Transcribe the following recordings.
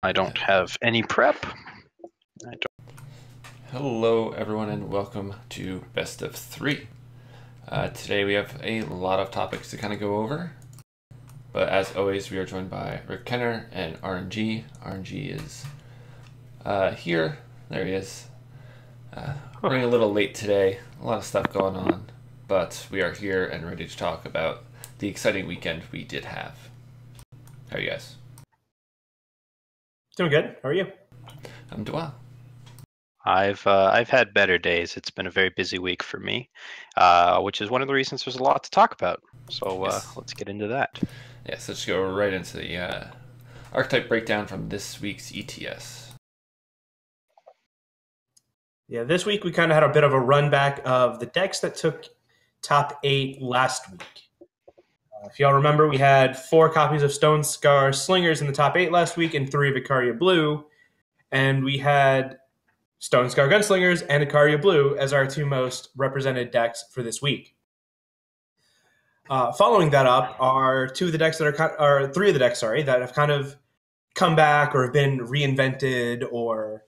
I don't have any prep. Hello, everyone, and welcome to Best of 3. Today we have a lot of topics to kind of go over, but as always, we are joined by rekenner and RNGee. RNGee is here. There he is. Running a little late today. A lot of stuff going on, but we are here and ready to talk about the exciting weekend we did have. How are you guys? Doing good. How are you? I'm doing well. I've had better days. It's been a very busy week for me, which is one of the reasons there's a lot to talk about. So Yes. let's get into that. Yes, let's go right into the archetype breakdown from this week's ETS. Yeah, this week we kind of had a bit of a run back of the decks that took top 8 last week. If y'all remember, we had 4 copies of Stone Scar Slingers in the top 8 last week and 3 of Acharya Blue. And we had Stone Scar Gunslingers and Acharya Blue as our 2 most represented decks for this week. Following that up are 2 of the decks that are 3 of the decks, that have kind of come back or have been reinvented or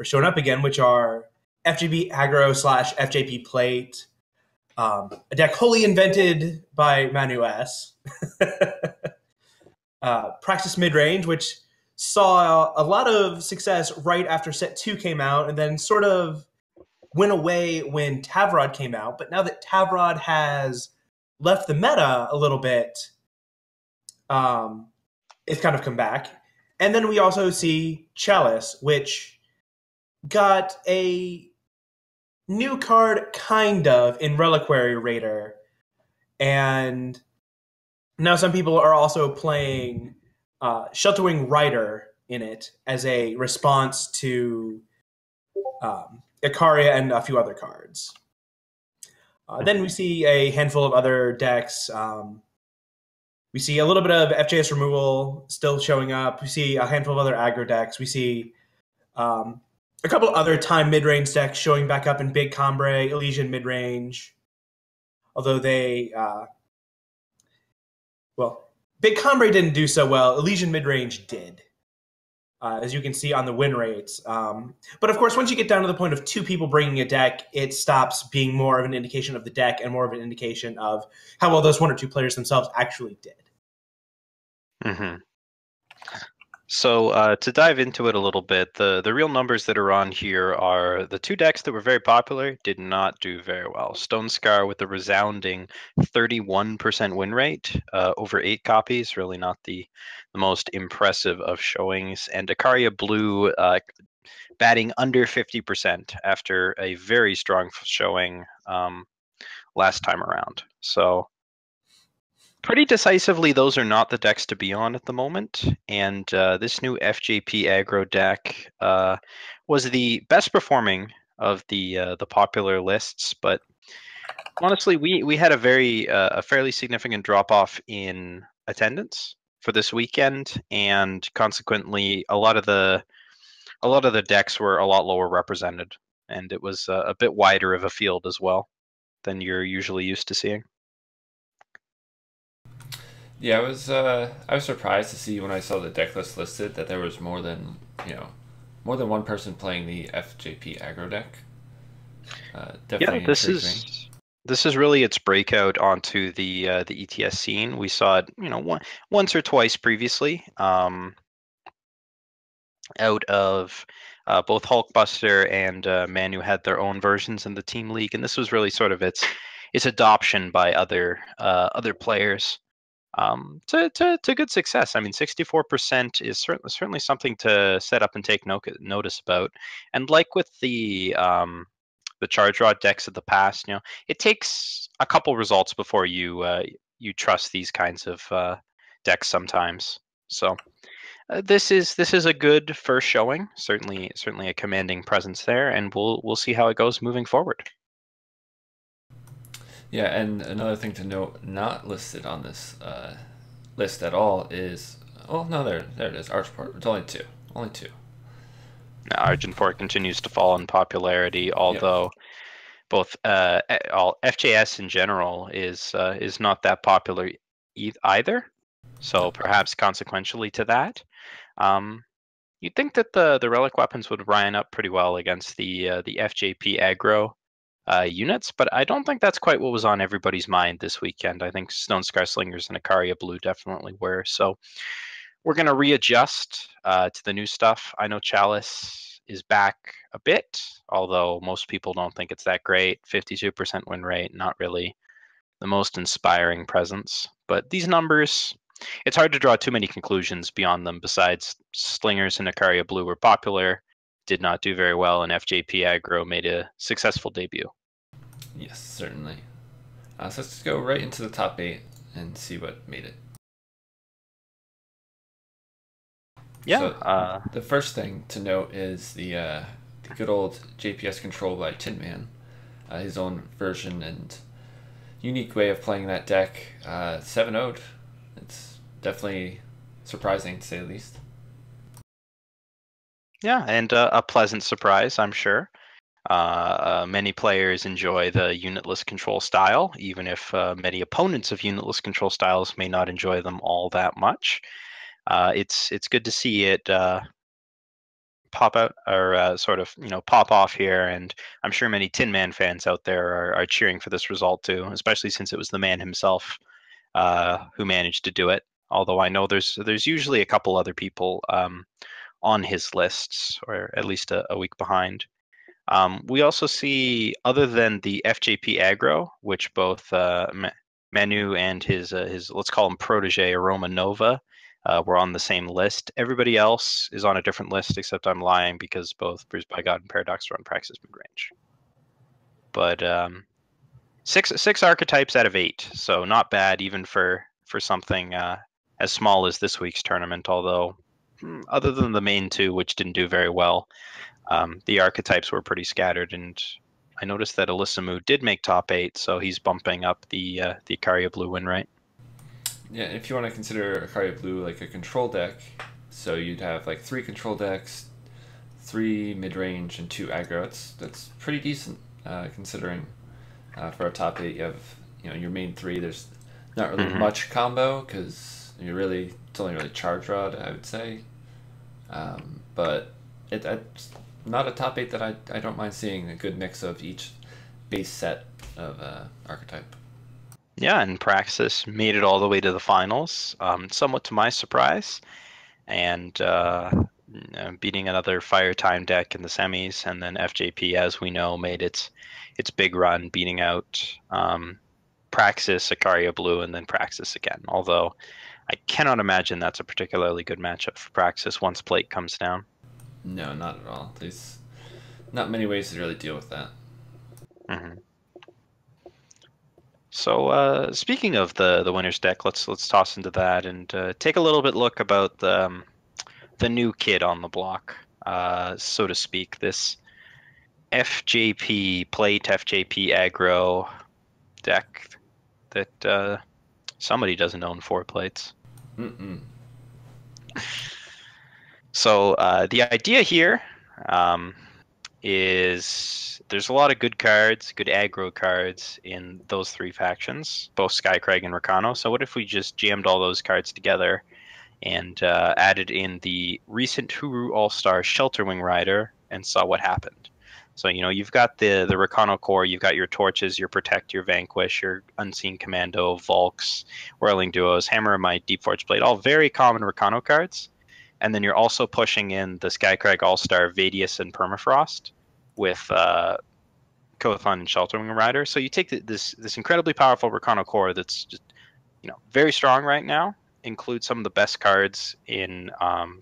shown up again, which are FJP Aggro / FJP Plate, a deck wholly invented by Manu S. Praxis Midrange, which saw a lot of success right after Set 2 came out and then sort of went away when Tavrod came out. But now that Tavrod has left the meta a little bit, it's kind of come back. And then we also see Chalice, which got a new card kind of in Reliquary Raider. And now some people are also playing Shelterwing Rider in it as a response to Acharya and a few other cards. Then we see a handful of other decks. We see a little bit of FJS removal still showing up. We see a handful of other aggro decks. We see a couple other time mid-range decks showing back up in Big Combre, Elysian mid-range. Although they, Big Combre didn't do so well. Elysian mid-range did, as you can see on the win rates. But of course, once you get down to the point of 2 people bringing a deck, it stops being more of an indication of the deck and more of an indication of how well those 1 or 2 players themselves actually did. Mm-hmm. So to dive into it a little bit, the real numbers that are on here are the 2 decks that were very popular did not do very well. Stone Scar with a resounding 31% win rate over 8 copies, really not the most impressive of showings, and Acharya Blue batting under 50% after a very strong showing last time around. So pretty decisively, those are not the decks to be on at the moment, and this new FJP Aggro deck was the best performing of the popular lists. But honestly, we had a fairly significant drop off in attendance for this weekend, and consequently, a lot of the decks were a lot lower represented, and it was a bit wider of a field as well than you're usually used to seeing. Yeah, I was surprised to see when I saw the deck list listed that there was more than one person playing the FJP Aggro deck. Definitely This is really its breakout onto the ETS scene. We saw it, once or twice previously, out of both Hulkbuster and Manu had their own versions in the team league, and this was really sort of its adoption by other players. To good success. I mean, 64% is certainly something to set up and take notice about. And like with the Charge Rod decks of the past, it takes a couple results before you trust these kinds of decks sometimes. So this is a good first showing. Certainly a commanding presence there, and we'll see how it goes moving forward. Yeah, and another thing to note, not listed on this list at all is, there it is, Archport. It's only two. Now, Argentport continues to fall in popularity, although both all FJS in general is not that popular either. So perhaps consequentially to that. You'd think that the relic weapons would line up pretty well against the FJP Aggro units, but I don't think that's quite what was on everybody's mind this weekend. I think Stone Scar Slingers and Acharya Blue definitely were. So we're going to readjust to the new stuff. I know Chalice is back a bit, although most people don't think it's that great. 52% win rate, not really the most inspiring presence. But these numbers, it's hard to draw too many conclusions beyond them. Besides, Slingers and Acharya Blue were popular, did not do very well, and FJP Aggro made a successful debut. Yes, certainly. So let's just go right into the top 8 and see what made it. Yeah. So, the first thing to note is the good old JPS control by Tin Man, his own version and unique way of playing that deck. 7-0'd. It's definitely surprising, to say the least. Yeah, and a pleasant surprise, I'm sure. Many players enjoy the unitless control style, even if many opponents of unitless control styles may not enjoy them all that much. It's good to see it pop out or sort of pop off here, and I'm sure many Tin Man fans out there are cheering for this result too, especially since it was the man himself who managed to do it. Although I know there's usually a couple other people on his lists, or at least a week behind. We also see, other than the FJP Aggro, which both Manu and his let's call him protege Aroma Nova were on the same list. Everybody else is on a different list, except I'm lying because both Bruised by God and Paradox are on Praxis mid-range. But six archetypes out of 8, so not bad even for something as small as this week's tournament. Although, other than the main 2, which didn't do very well, the archetypes were pretty scattered, and I noticed that Alyssimu did make top 8, so he's bumping up the Acharya Blue win rate. Yeah, if you want to consider Acharya Blue like a control deck, so you'd have like 3 control decks, 3 mid-range, and 2 aggro. That's pretty decent considering for a top 8 you have your main 3. There's not really much combo because it's only really Charge Rod, I would say, but it's not a top 8 that I don't mind seeing a good mix of each base set of archetype. Yeah, and Praxis made it all the way to the finals, somewhat to my surprise, and beating another Fire Time deck in the semis, and then FJP, as we know, made its big run, beating out Praxis, Acharya Blue, and then Praxis again. Although I cannot imagine that's a particularly good matchup for Praxis once Plate comes down. No, not at all. There's not many ways to really deal with that. So speaking of the winner's deck, let's toss into that and take a little bit look about the new kid on the block, so to speak. This FJP Plate, FJP Aggro deck that somebody doesn't own 4 plates. So the idea here is there's a lot of good cards, good aggro cards in those 3 factions, both Skycrag and Rakano. So what if we just jammed all those cards together and added in the recent Huru All-Star Shelterwing Rider and saw what happened? So, you've got the Rakano core, you've got your Torches, your Protect, your Vanquish, your Unseen Commando, Volks, Whirling Duos, Hammermite, Deep Forge Blade, all very common Rakano cards. And then you're also pushing in the Skycrag All-Star Vadius and Permafrost with Kothon and Shelterwing Rider. So you take this incredibly powerful Rakano core that's just very strong right now, includes some of the best cards in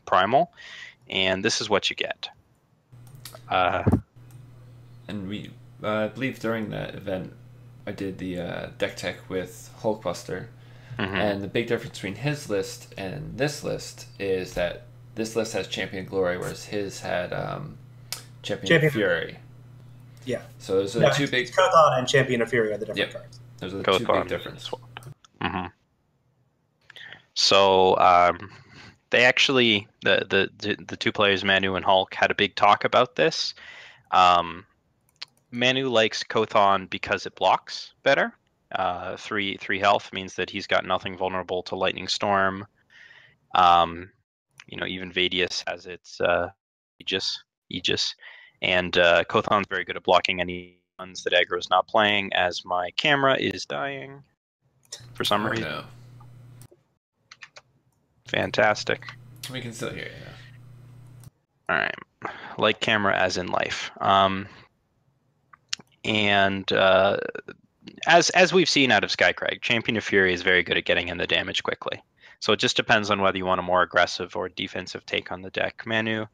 Primal, and this is what you get. And I believe during that event I did the deck tech with Hulkbuster. And the big difference between his list and this list is that this list has Champion Glory, whereas his had Champion Fury. Yeah. So those are the 2 big... Kothon and Champion of Fury are the different cards. Those are the 2 big differences. So they actually, the 2 players, Manu and Hulk, had a big talk about this. Manu likes Kothon because it blocks better. 3 health means that he's got nothing vulnerable to Lightning Storm. Even Vadius has its Aegis, and Kothon's very good at blocking any ones that aggro is not playing. As my camera is dying for some reason. No. Fantastic. We can still hear you. All right, like camera as in life. And as we've seen out of Skycrag, Champion of Fury is very good at getting in the damage quickly. So it just depends on whether you want a more aggressive or defensive take on the deck. Manu,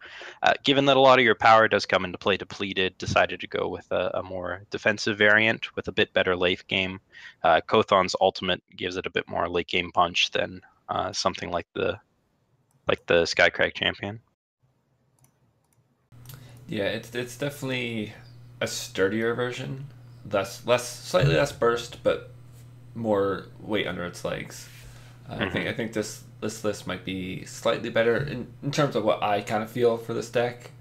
given that a lot of your power does come into play depleted, decided to go with a more defensive variant with a bit better late game. Kothon's ultimate gives it a bit more late game punch than something like the Skycrag Champion. Yeah, it's definitely a sturdier version. Slightly less burst, but more weight under its legs. I think this list might be slightly better in terms of what I kind of feel for this deck.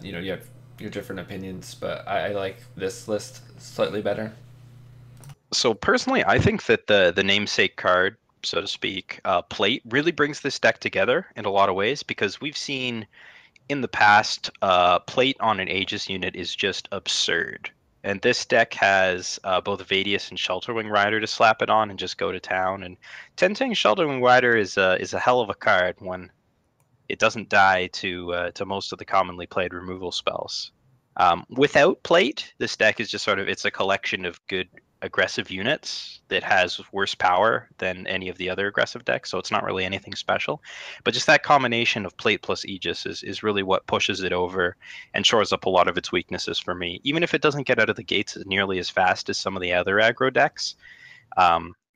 You have your different opinions, but I like this list slightly better. So personally, I think that the namesake card, so to speak, Plate, really brings this deck together in a lot of ways, because we've seen in the past, Plate on an Aegis unit is just absurd. And this deck has both Vadius and Shelterwing Rider to slap it on and just go to town. And Tentang Shelterwing Rider is a hell of a card when it doesn't die to most of the commonly played removal spells. Without Plate, this deck is just it's a collection of good aggressive units that has worse power than any of the other aggressive decks, so it's not really anything special. But just that combination of Plate plus Aegis is really what pushes it over and shores up a lot of its weaknesses for me. Even if it doesn't get out of the gates nearly as fast as some of the other aggro decks,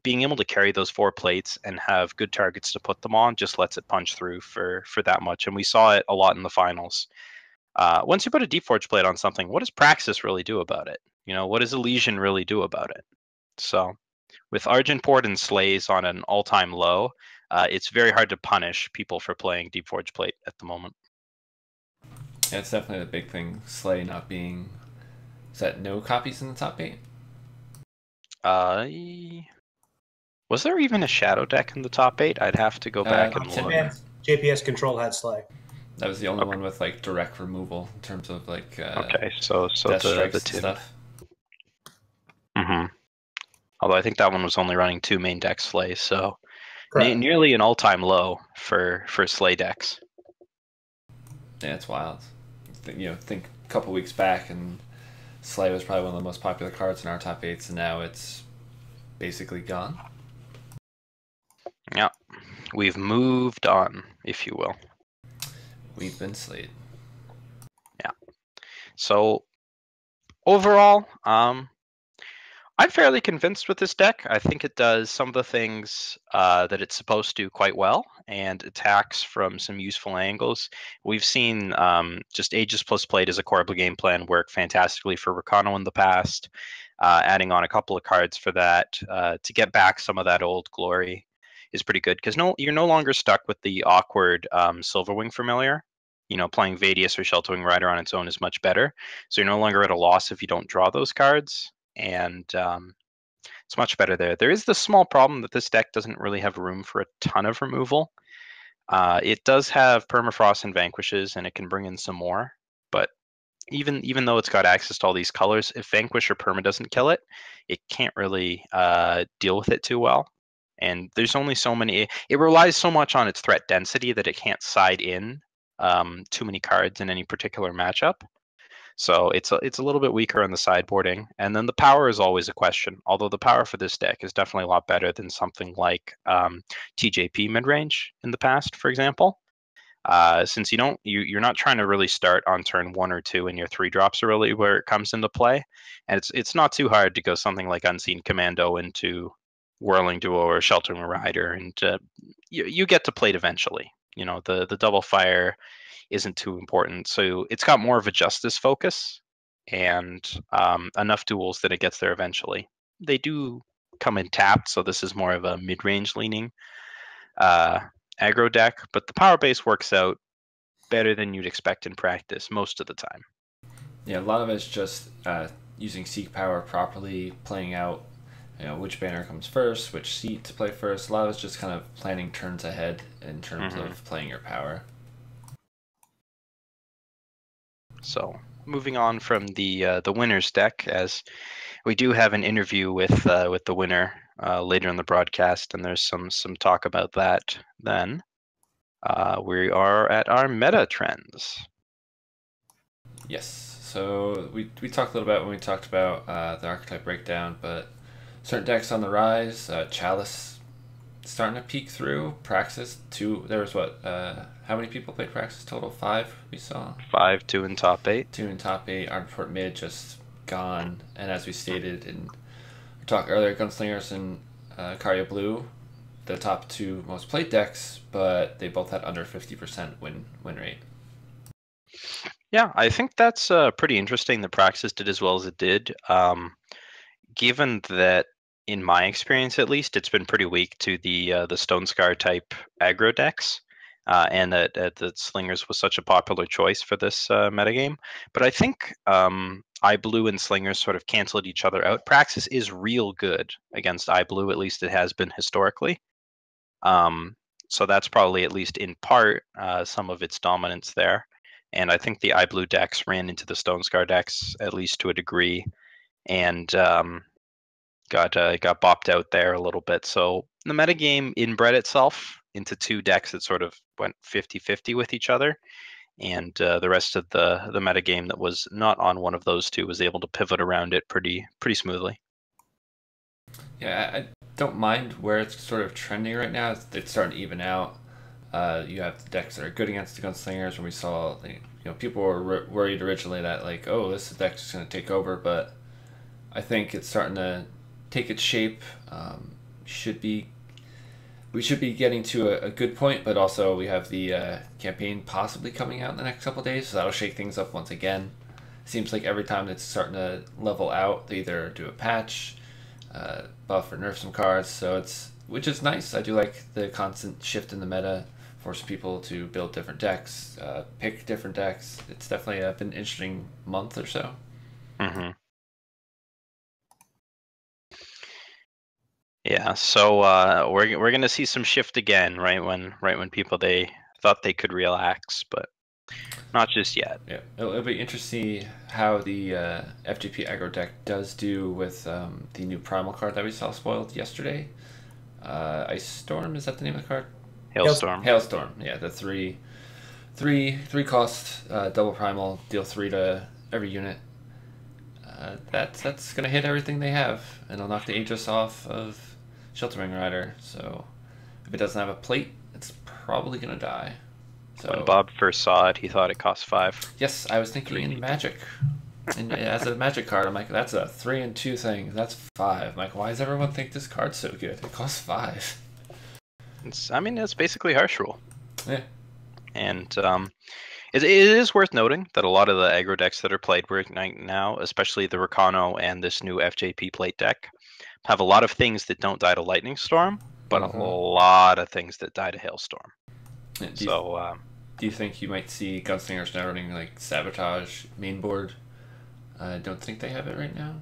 being able to carry those 4 plates and have good targets to put them on just lets it punch through for that much. And we saw it a lot in the finals. Once you put a Deep Forge plate on something, what does Praxis really do about it? What does Elysian really do about it? So with Argent Port and Slays on an all-time low, it's very hard to punish people for playing Deep Forge plate at the moment. Yeah, it's definitely the big thing. Slay not being... Is that no copies in the top 8? Was there even a Shadow deck in the top 8? I'd have to go back and look. JPS Control had Slay. That was the only one with direct removal in terms of okay, so the stuff. Although I think that one was only running 2 main deck Slays, so nearly an all-time low for Slay decks. Yeah, it's wild. Think a couple weeks back, and Slay was probably one of the most popular cards in our top 8s, and now it's basically gone. Yeah, we've moved on, if you will. We've been slayed. Yeah. So overall, I'm fairly convinced with this deck. I think it does some of the things that it's supposed to quite well and attacks from some useful angles. We've seen just Aegis plus Plate as a core game plan work fantastically for Rakano in the past, adding on a couple of cards for that to get back some of that old glory is pretty good, because you're no longer stuck with the awkward Silverwing familiar. Playing Vadius or Shelterwing Rider on its own is much better. So you're no longer at a loss if you don't draw those cards, and it's much better there. There is the small problem that this deck doesn't really have room for a ton of removal. It does have Permafrost and Vanquishes, and it can bring in some more. But even though it's got access to all these colors, if Vanquish or Perma doesn't kill it, it can't really deal with it too well. And there's only so many. It relies so much on its threat density that it can't side in too many cards in any particular matchup. So it's a little bit weaker on the sideboarding. And then the power is always a question, although the power for this deck is definitely a lot better than something like TJP midrange in the past, for example. Since you're not trying to really start on turn 1 or 2 and your 3 drops are really where it comes into play. And it's not too hard to go something like Unseen Commando into Whirling Duo or Sheltering Rider, and you get to plate eventually. The double fire isn't too important, so it's got more of a justice focus and enough duels that it gets there eventually. They do come in tapped, so this is more of a mid-range leaning aggro deck, but the power base works out better than you'd expect in practice most of the time. Yeah, a lot of it's just using Seek Power properly, playing out which banner comes first, which seat to play first. A lot of it's just kind of planning turns ahead in terms of playing your power. So moving on from the winner's deck, as we do have an interview with the winner later in the broadcast, and there's some talk about that. Then we are at our meta trends. Yes. So we talked a little bit when we talked about the archetype breakdown, but certain decks on the rise. Chalice starting to peek through. Praxis 2. There was what? How many people played Praxis total? 5 we saw. 5, 2 in top 8. 2 in top 8. Armport mid just gone. And as we stated in our talk earlier, Gunslingers and Acharya Blue, the top 2 most played decks, but they both had under 50% win rate. Yeah, I think that's pretty interesting that Praxis did as well as it did. Given that, in my experience at least, it's been pretty weak to the Stone Scar type aggro decks, and that Slingers was such a popular choice for this metagame. But I think iBlue and Slingers sort of canceled each other out. Praxis is real good against iBlue, at least it has been historically. So that's probably, at least in part, some of its dominance there. And I think the iBlue decks ran into the Stone Scar decks, at least to a degree, and got bopped out there a little bit. So the metagame inbred itself into 2 decks that sort of went 50-50 with each other. And the rest of the metagame that was not on one of those 2 was able to pivot around it pretty smoothly. Yeah, I don't mind where it's sort of trending right now. It's starting to even out. You have the decks that are good against the Gunslingers. When we saw, people were worried originally that oh, this deck's just going to take over, but I think it's starting to take its shape. We should be getting to a good point, but also we have the campaign possibly coming out in the next couple of days, so that'll shake things up once again. Seems like every time it's starting to level out, they either do a patch, buff or nerf some cards, which is nice. I do like the constant shift in the meta. Force people to build different decks, pick different decks. It's definitely been an interesting month or so. Yeah, so we're gonna see some shift again, right when people they thought they could relax, but not just yet. Yeah, it'll be interesting to see how the FJP Aggro deck does do with the new primal card that we saw spoiled yesterday. Ice Storm, is that the name of the card? Hailstorm. Hailstorm, yeah, the three cost double primal, deal 3 to every unit. That's gonna hit everything they have, and it'll knock the Aegis off of Sheltering Rider. So if it doesn't have a plate, it's probably gonna die. So when Bob first saw it, he thought it cost 5. Yes, I was thinking in Magic. And as a Magic card, I'm like, that's a 3 and 2 thing. That's 5. I'm like, why does everyone think this card's so good? It costs 5. It's basically Harsh Rule. Yeah. And it is worth noting that a lot of the aggro decks that are played right now, especially the Recano and this new FJP plate deck, have a lot of things that don't die to Lightning Storm, but a lot of things that die to Hailstorm. Yeah, do you think you might see Gunslingers now running Sabotage main board? I don't think they have it right now.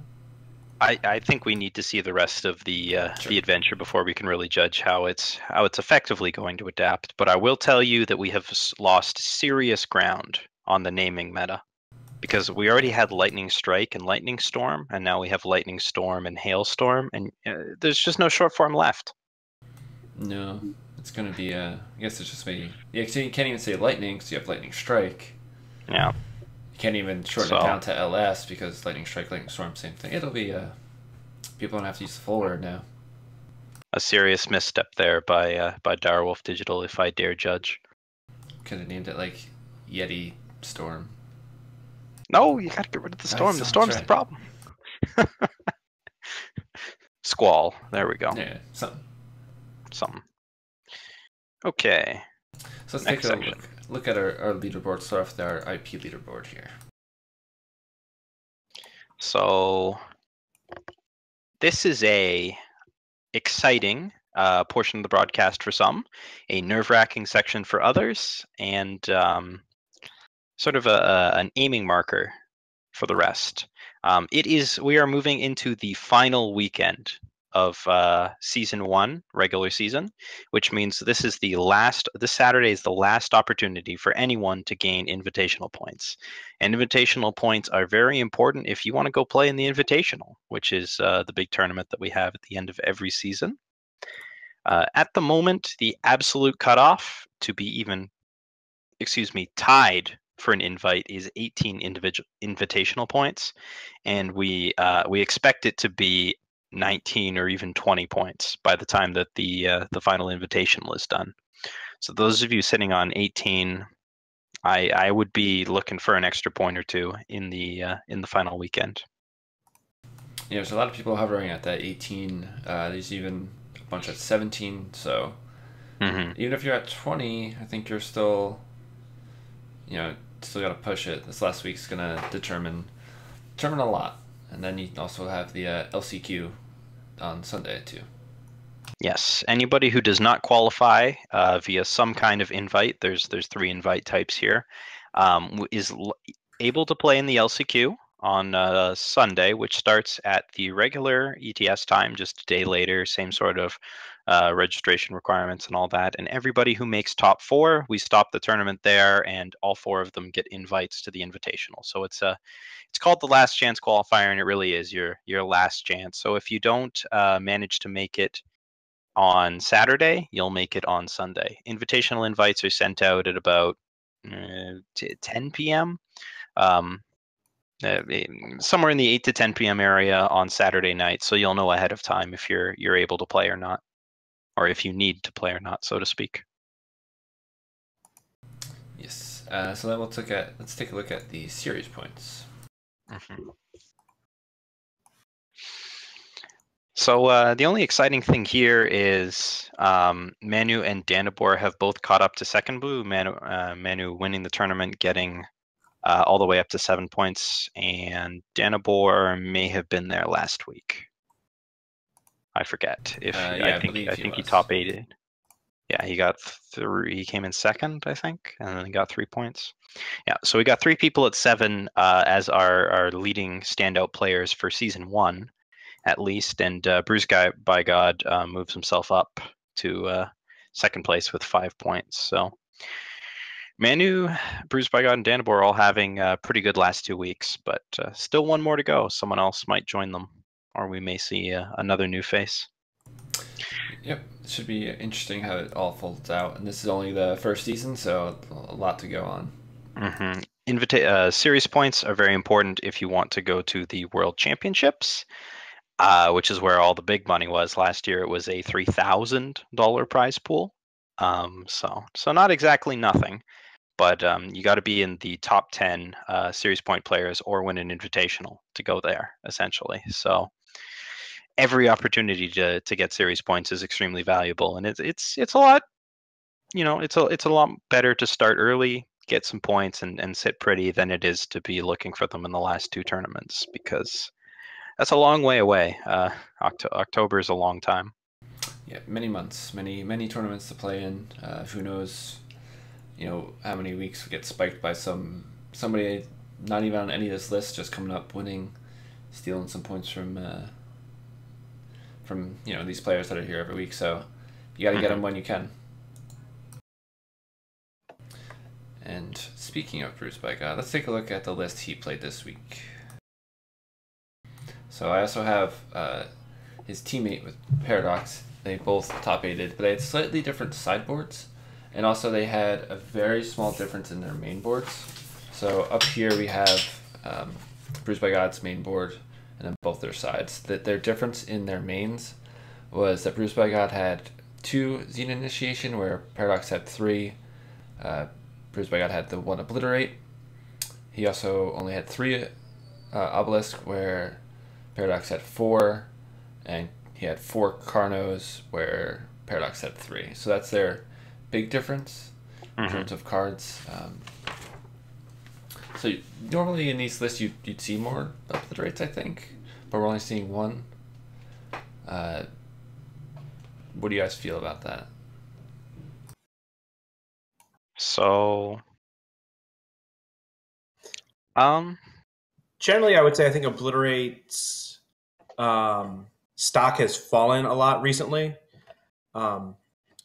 I think we need to see the rest of the adventure before we can really judge how it's effectively going to adapt. But I will tell you that we have lost serious ground on the naming meta, because we already had Lightning Strike and Lightning Storm, and now we have Lightning Storm and Hailstorm, and there's just no short form left. No, it's going to be I guess it's just maybe. Yeah, so you can't even say Lightning because you have Lightning Strike. Yeah. You can't even shorten it down to LS because Lightning Strike, Lightning Storm, same thing. It'll be people don't have to use the full word now. A serious misstep there by Direwolf Digital, if I dare judge. Could have named it Yeti Storm. No, you got to get rid of the storm. The storm's the problem. Squall. There we go. Yeah, something. Okay. So let's take a look at our leaderboard. Start off with our IP leaderboard here. So this is a exciting portion of the broadcast for some, a nerve-wracking section for others, and sort of an aiming marker for the rest. We are moving into the final weekend of season 1, regular season, which means this Saturday is the last opportunity for anyone to gain invitational points. And invitational points are very important if you want to go play in the Invitational, which is the big tournament that we have at the end of every season. At the moment, the absolute cutoff to be even, tied for an invite is 18 individual invitational points, and we expect it to be 19 or even 20 points by the time that the final invitational is done. So those of you sitting on 18, I would be looking for an extra point or two in the final weekend. Yeah, there's a lot of people hovering at that 18. There's even a bunch at 17. So even if you're at 20, I think you're still, still got to push it. This last week's gonna determine a lot. And then you also have the LCQ on Sunday too. Yes, anybody who does not qualify via some kind of invite, there's 3 invite types here, is able to play in the LCQ on Sunday, which starts at the regular ETS time, just a day later, same sort of registration requirements and all that. And everybody who makes top 4, we stop the tournament there, and all 4 of them get invites to the Invitational. So it's called the last chance qualifier, and it really is your last chance. So if you don't manage to make it on Saturday, you'll make it on Sunday. Invitational invites are sent out at about 10 p.m. Somewhere in the 8 to 10 p.m. area on Saturday night, so you'll know ahead of time if you're able to play or not, or if you need to play or not, so to speak. Yes. So then let's take a look at the series points. So the only exciting thing here is Manu and Danabor have both caught up to second blue. Manu winning the tournament, getting all the way up to 7 points, and Danabor may have been there last week. I forget if I think he top 8'd. Yeah, he got 3. He came in second, I think, and then he got 3 points. Yeah, so we got 3 people at 7 as our leading standout players for season 1, at least. And Bruce by God moves himself up to second place with 5 points. So Manu, Bruce by God, and Danabor are all having pretty good last 2 weeks, but still one more to go. Someone else might join them, or we may see another new face. Yep, it should be interesting how it all folds out. And this is only the first season, so a lot to go on. Series points are very important if you want to go to the World Championships, which is where all the big money was. Last year it was a $3,000 prize pool. So not exactly nothing, but you got to be in the top 10 series point players or win an invitational to go there, essentially. So every opportunity to get series points is extremely valuable, and it's a lot, it's a lot better to start early, get some points, and sit pretty than it is to be looking for them in the last 2 tournaments, because that's a long way away. October is a long time. Yeah, many months, many tournaments to play in. Who knows, how many weeks we get spiked by somebody not even on any of this list, just coming up, winning, stealing some points from these players that are here every week. So you got to get them when you can. And speaking of Bruce by God, let's take a look at the list he played this week. So I also have his teammate with Paradox. They both top 8'd, but they had slightly different sideboards, and also they had a very small difference in their main boards. So up here we have Bruce by God's main board, and then both their sides. That their difference in their mains was that Bruce by God had 2 Xena Initiation, where Paradox had 3. Bruce by God had the 1 Obliterate. He also only had 3 Obelisk, where Paradox had 4, and he had 4 Carnos, where Paradox had 3. So that's their big difference in terms of cards. So normally in these lists you'd see more Obliterates, I think, but we're only seeing 1. What do you guys feel about that? So, generally, I would say I think Obliterates stock has fallen a lot recently.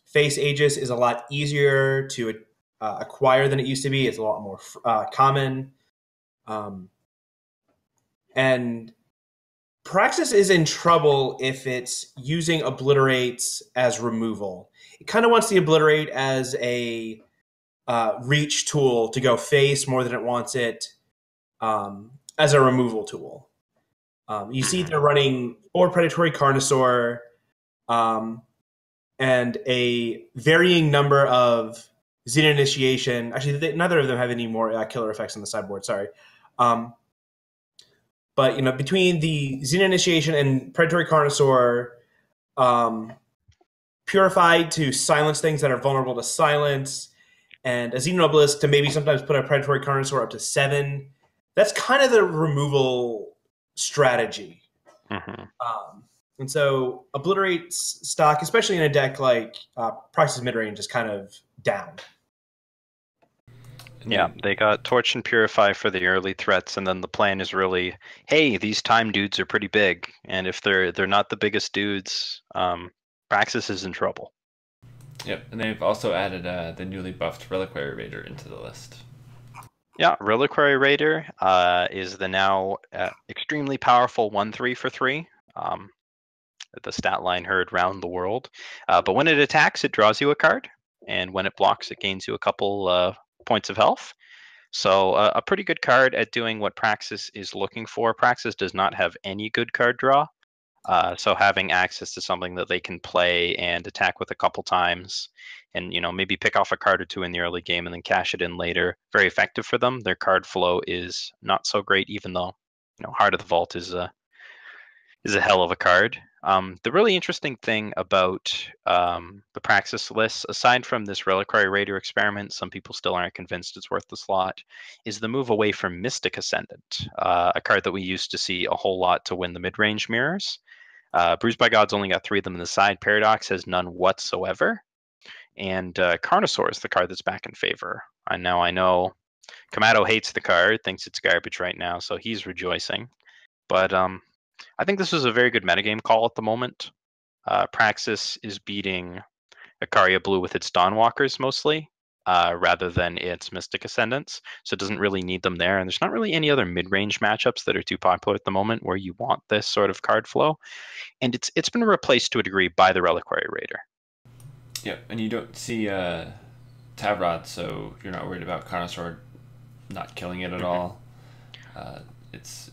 Face Aegis is a lot easier to acquire than it used to be. It's a lot more common. And Praxis is in trouble if it's using Obliterates as removal. It kind of wants the Obliterate as a reach tool to go face more than it wants it as a removal tool. You see they're running 4 Predatory Carnosaur and a varying number of Xena Initiation. Actually, neither of them have any more killer effects on the sideboard, sorry. But, you know, between the Xena Initiation and Predatory Carnosaur, Purified to silence things that are vulnerable to silence, and a Xenon Obelisk to maybe sometimes put a Predatory Carnosaur up to 7. That's kind of the removal strategy. And so Obliterate's stock, especially in a deck like Praxis Midrange, is kind of down. Yeah, they got Torch and Purify for the early threats, and then the plan is really, hey, these time dudes are pretty big, and if they're not the biggest dudes, Praxis is in trouble. Yep, and they've also added the newly buffed Reliquary Raider into the list. Yeah, Reliquary Raider is the now extremely powerful 1/3 for 3. The stat line heard round the world. But when it attacks, it draws you a card, and when it blocks, it gains you a couple points of health. So a pretty good card at doing what Praxis is looking for. Praxis does not have any good card draw. So having access to something that they can play and attack with a couple times, and maybe pick off a card or 2 in the early game and then cash it in later, very effective for them. Their card flow is not so great, even though Heart of the Vault is a hell of a card. The really interesting thing about the Praxis list, aside from this Reliquary Raider experiment, some people still aren't convinced it's worth the slot, is the move away from Mystic Ascendant, a card that we used to see a whole lot to win the mid-range mirrors. Bruised by God's only got 3 of them in the side. Paradox has none whatsoever. And Carnosaur is the card that's back in favor. I know Kamado hates the card, thinks it's garbage right now, so he's rejoicing. But I think this was a very good metagame call at the moment. Praxis is beating Acharya Blue with its Dawnwalkers mostly, rather than its Mystic Ascendants, so it doesn't really need them there. And there's not really any other mid-range matchups that are too popular at the moment where you want this sort of card flow. And it's been replaced to a degree by the Reliquary Raider. Yep, and you don't see Tavrod, so you're not worried about Carnosaur not killing it at all. It's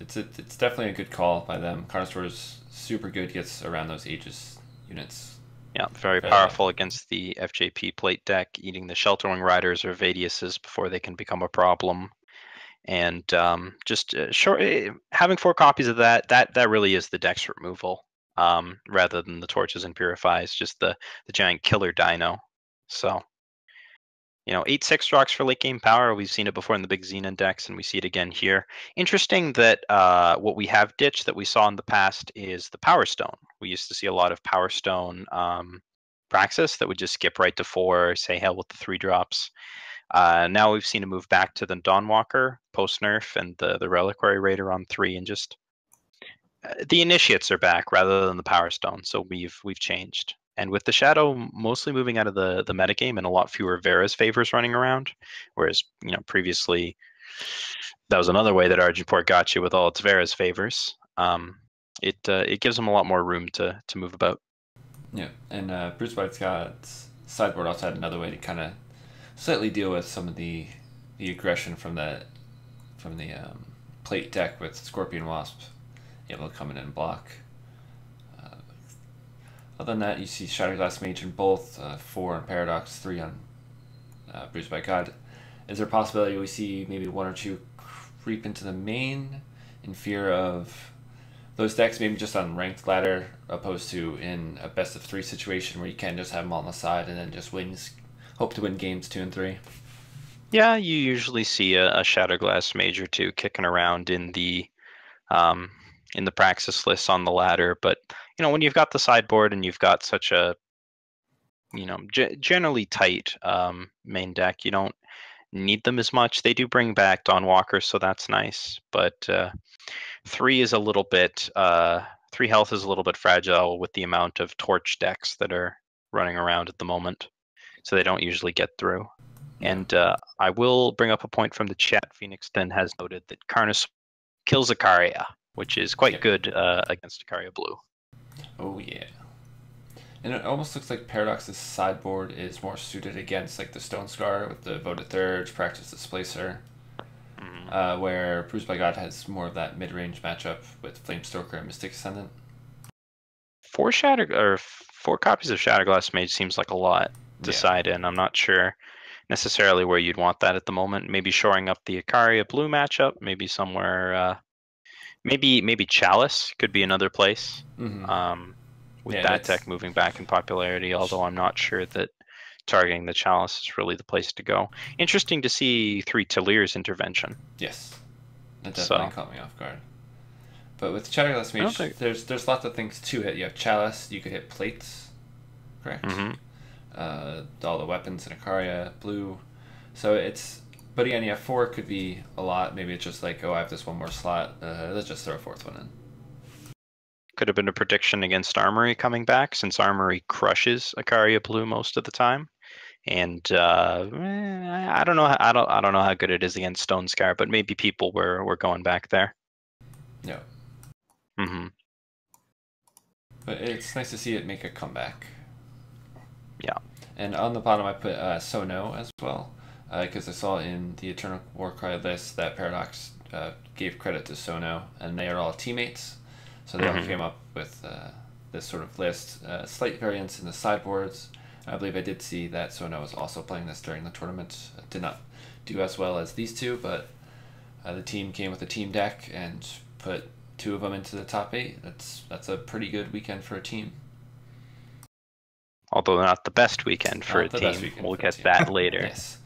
definitely a good call by them. Carnosaur is super good, gets around those Aegis units. Yeah, very powerful against the FJP plate deck, eating the Shelterwing Riders or Vadiuses before they can become a problem. And having 4 copies of that really is the deck's removal, rather than the Torches and Purifies, just the giant killer dino. So 8/6 rocks for late game power. We've seen it before in the big Xenon decks, and we see it again here. Interesting that what we have ditched that we saw in the past is the Power Stone. We used to see a lot of Power Stone Praxis that would just skip right to 4, say hell with the 3 drops. Now we've seen a move back to the Dawnwalker post nerf and the Reliquary Raider on 3, and just the Initiates are back rather than the Power Stone. So we've changed. And with the Shadow mostly moving out of the metagame and a lot fewer Vera's favors running around, whereas previously that was another way that Argenport got you with all its Vera's favors. It gives them a lot more room to move about. Yeah, and Bruce White's got Sideboard also had another way to kind of slightly deal with some of the aggression from the plate deck with Scorpion Wasp able to come in and block. Other than that, you see Shatterglass Mage in both, 4 on Paradox, 3 on Bruised by God. Is there a possibility we see maybe 1 or 2 creep into the main in fear of those decks, maybe just on ranked ladder, opposed to in a best of 3 situation where you can just have them on the side and then just hope to win games 2 and 3? Yeah, you usually see a Shatterglass Mage or 2 kicking around in the Praxis list on the ladder, but when you've got the sideboard and you've got such a generally tight main deck, you don't need them as much. They do bring back Dawnwalker, so that's nice, but 3 is a little bit 3 health is a little bit fragile with the amount of torch decks that are running around at the moment, so they don't usually get through. And I will bring up a point from the chat. Phoenixton has noted that Karnas kills Acharya, which is quite good against Acharya Blue. Oh yeah. And it almost looks like Paradox's sideboard is more suited against like the Stone Scar with the Voted Third, Practice Displacer, where Bruised by God has more of that mid-range matchup with Flamestoker and Mystic Ascendant. 4 copies of Shatterglass Mage seems like a lot to side in. I'm not sure necessarily where you'd want that at the moment. Maybe shoring up the Acharya Blue matchup, maybe somewhere, maybe Chalice could be another place. With that deck moving back in popularity, although I'm not sure that targeting the Chalice is really the place to go. Interesting to see 3 Talir's intervention. Yes, that definitely caught me off guard. But with Shatterglass Mage, there's lots of things to it. You have Chalice, you could hit plates, correct? All the weapons in Acharya Blue. So it's, but again, yeah, 4 could be a lot. Maybe it's just like, oh, I have this one more slot. Let's just throw a 4th one in. Could have been a prediction against Armory coming back, since Armory crushes Acharya Blue most of the time. And I don't know. I don't know how good it is against Stone Scar, but maybe people were going back there. Yeah. But it's nice to see it make a comeback. Yeah. And on the bottom, I put Sono as well, because I saw in the Eternal Warcry list that Paradox gave credit to Sono, and they are all teammates. So they all came up with this sort of list. Slight variance in the sideboards. I believe I did see that Sono was also playing this during the tournament. Did not do as well as these two, but the team came with a team deck and put 2 of them into the top 8. That's a pretty good weekend for a team. Although not the best weekend for a team. We'll get that later. Yes.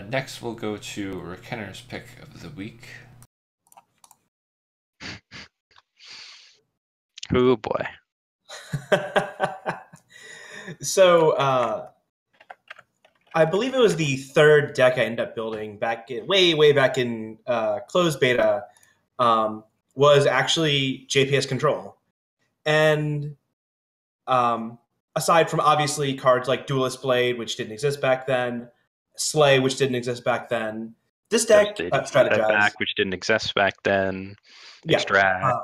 Next, we'll go to Rekenner's pick of the week. Oh boy. So I believe it was the 3rd deck I ended up building back in way back in closed beta, was actually JPS Control. And aside from obviously cards like Duelist Blade, which didn't exist back then, Slay, which didn't exist back then, this deck Strategize, which didn't exist back then, Extract.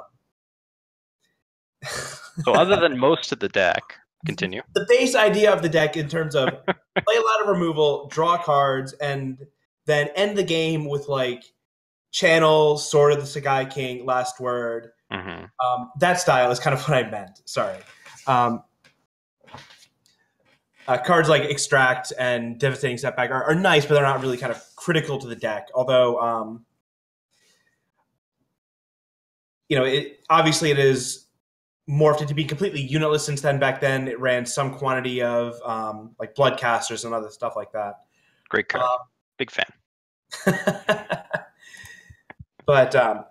So other than most of the deck, continue. The base idea of the deck in terms of play a lot of removal, draw cards, and then end the game with like Channel, Sword of the Sagai King, Last Word. That style is kind of what I meant. Sorry. Cards like Extract and Devastating Setback are nice, but they're not really kind of critical to the deck. Although, obviously it is morphed into being completely unitless since then. Back then, it ran some quantity of like Bloodcasters and other stuff like that. Great card. Big fan. But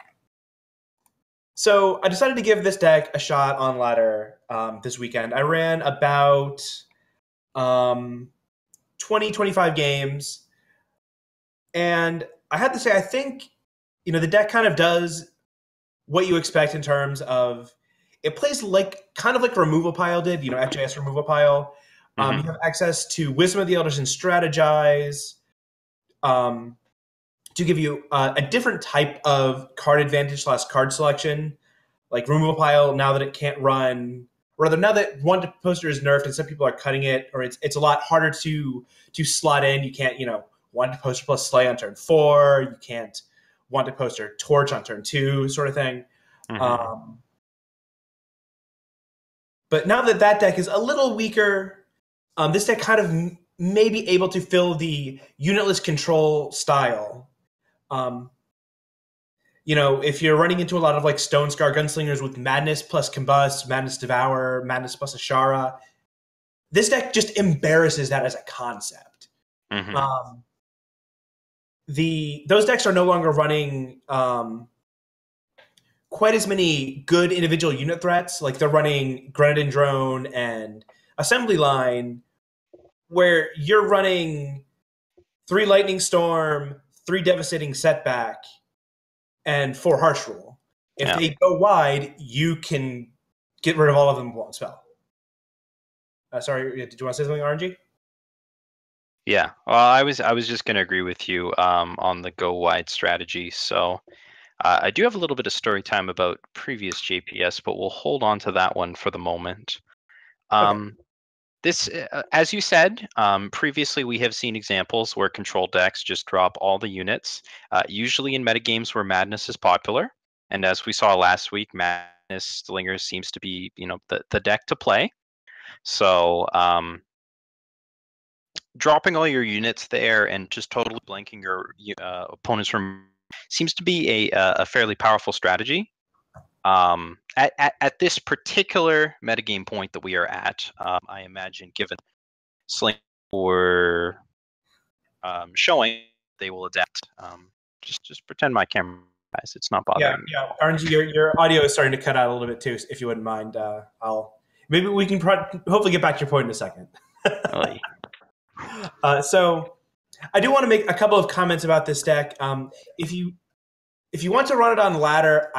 so I decided to give this deck a shot on ladder this weekend. I ran about 20-25 games, and I had to say, I think the deck kind of does what you expect in terms of it plays kind of like Removal Pile did, FJS Removal Pile. You have access to Wisdom of the Elders and Strategize to give you a different type of card advantage / card selection. Like Removal Pile, now that it can't run, rather now that Wanted Poster is nerfed and some people are cutting it, or it's a lot harder to slot in. You can't, Wanted Poster plus Slay on turn 4. You can't Wanted Poster Torch on turn 2, sort of thing. But now that deck is a little weaker, this deck kind of may be able to fill the unitless control style. If you're running into a lot of like Stone Scar Gunslingers with Madness plus Combust, Madness Devour, Madness plus Ashara, this deck just embarrasses that as a concept. Those decks are no longer running quite as many good individual unit threats. Like they're running Grenadin Drone and Assembly Line, where you're running 3 Lightning Storm, 3 Devastating Setback, and 4 Harsh Rule. If they go wide, you can get rid of all of them with one spell. Sorry, did you want to say something, RNG? Yeah, well, I was just going to agree with you on the go wide strategy. So I do have a little bit of story time about previous JPS, but we'll hold on to that one for the moment. Okay. This, as you said, previously we have seen examples where control decks just drop all the units, usually in metagames where Madness is popular. And as we saw last week, Madness Slingers seems to be, the deck to play. So dropping all your units there and just totally blanking your opponents from seems to be a fairly powerful strategy. At this particular metagame point that we are at, I imagine, given Sling or showing, they will adapt. Just pretend my camera, guys. It's not bothering me. Yeah. RNG, your audio is starting to cut out a little bit too. If you wouldn't mind, maybe we can hopefully get back to your point in a second. So I do want to make a couple of comments about this deck. If you want to run it on ladder,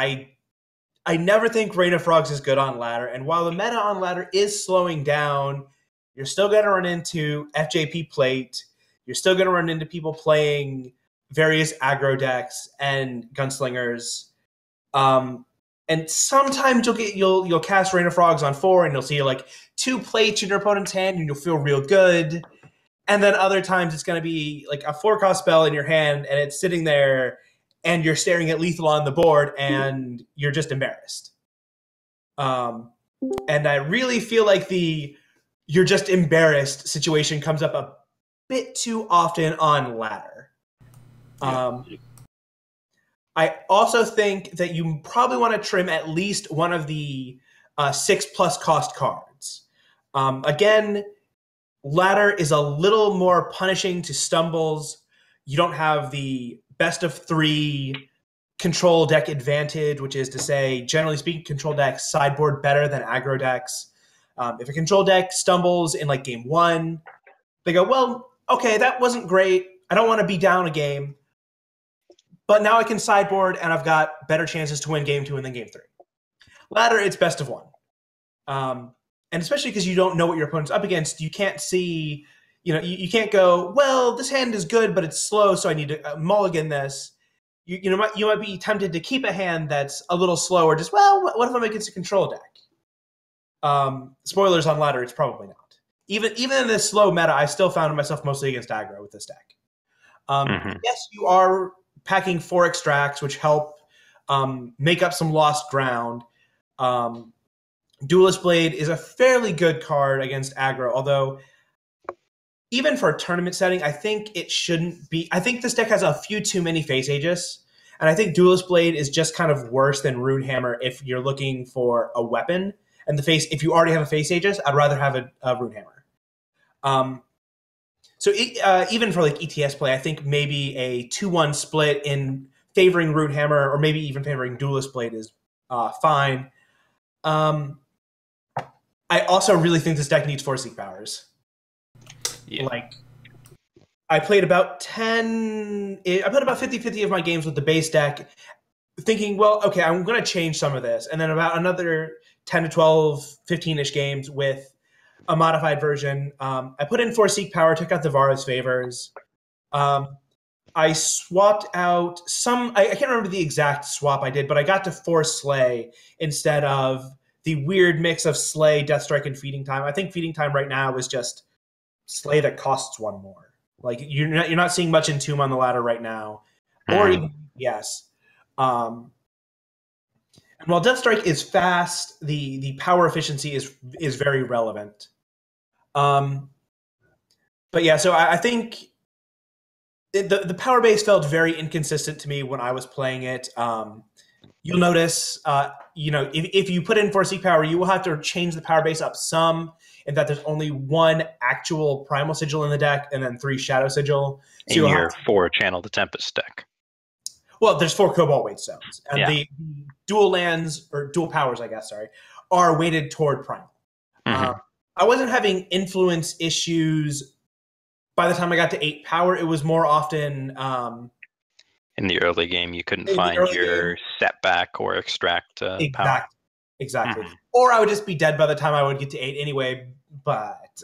I never think Rain of Frogs is good on ladder. And while the meta on ladder is slowing down, you're still going to run into FJP Plate. You're still going to run into people playing various aggro decks and gunslingers. And sometimes you'll cast Rain of Frogs on 4 and you'll see like 2 plates in your opponent's hand and you'll feel real good. And then other times it's going to be like a 4-cost spell in your hand and it's sitting there and you're staring at lethal on the board and you're just embarrassed. And I really feel like the you're just embarrassed situation comes up a bit too often on ladder. I also think that you probably want to trim at least one of the 6+ cost cards. Again, ladder is a little more punishing to stumbles. You don't have the best of 3 control deck advantage, which is to say, generally speaking, control decks sideboard better than aggro decks. If a control deck stumbles in like game 1, they go, well, okay, that wasn't great. I don't want to be down a game. But now I can sideboard and I've got better chances to win game 2 and then game 3. Ladder, it's best of 1. And especially because you don't know what your opponent's up against, you can't see, you can't go, well, this hand is good, but it's slow, so I need to mulligan this. You might be tempted to keep a hand that's a little slow, or just, well, what if I'm against a control deck? Spoilers on ladder, it's probably not. Even in this slow meta, I still found myself mostly against aggro with this deck. Yes, you are packing 4 extracts, which help make up some lost ground. Duelist Blade is a fairly good card against aggro, although even for a tournament setting, I think it shouldn't be. I think this deck has a few too many face ages, and I think Duelist Blade is just kind of worse than Runehammer if you're looking for a weapon. And if you already have a face aegis, I'd rather have a Runehammer. Even for like ETS play, I think maybe a 2-1 split in favoring Runehammer or maybe even favoring Duelist Blade is fine. I also really think this deck needs 4 Seek Powers. Yeah. Like, I played about 50-50 of my games with the base deck, thinking, well, okay, I'm going to change some of this. And then about another 10 to 12, 15-ish games with a modified version. I put in 4 Seek Power, took out the Vara's Favors. I swapped out I can't remember the exact swap I did, but I got to 4 Slay instead of the weird mix of Slay, Deathstrike, and Feeding Time. I think Feeding Time right now is just Slay that costs 1 more. Like, you're not seeing much Entomb on the ladder right now, or even yes. And while Deathstrike is fast, the power efficiency is very relevant. But yeah, so I think the power base felt very inconsistent to me when I was playing it. You'll notice, if you put in 4 Seek Power, you will have to change the power base up some, in that there's only 1 actual Primal Sigil in the deck and then 3 Shadow Sigil. So in your 4 Channel the Tempest deck. Well, there's 4 Cobalt Weight Stones. And the dual lands, or dual powers, I guess, are weighted toward Primal. I wasn't having influence issues by the time I got to 8 power. It was more often... in the early game, you couldn't find your setback or extract power. Exactly. or I would just be dead by the time I would get to 8 anyway. But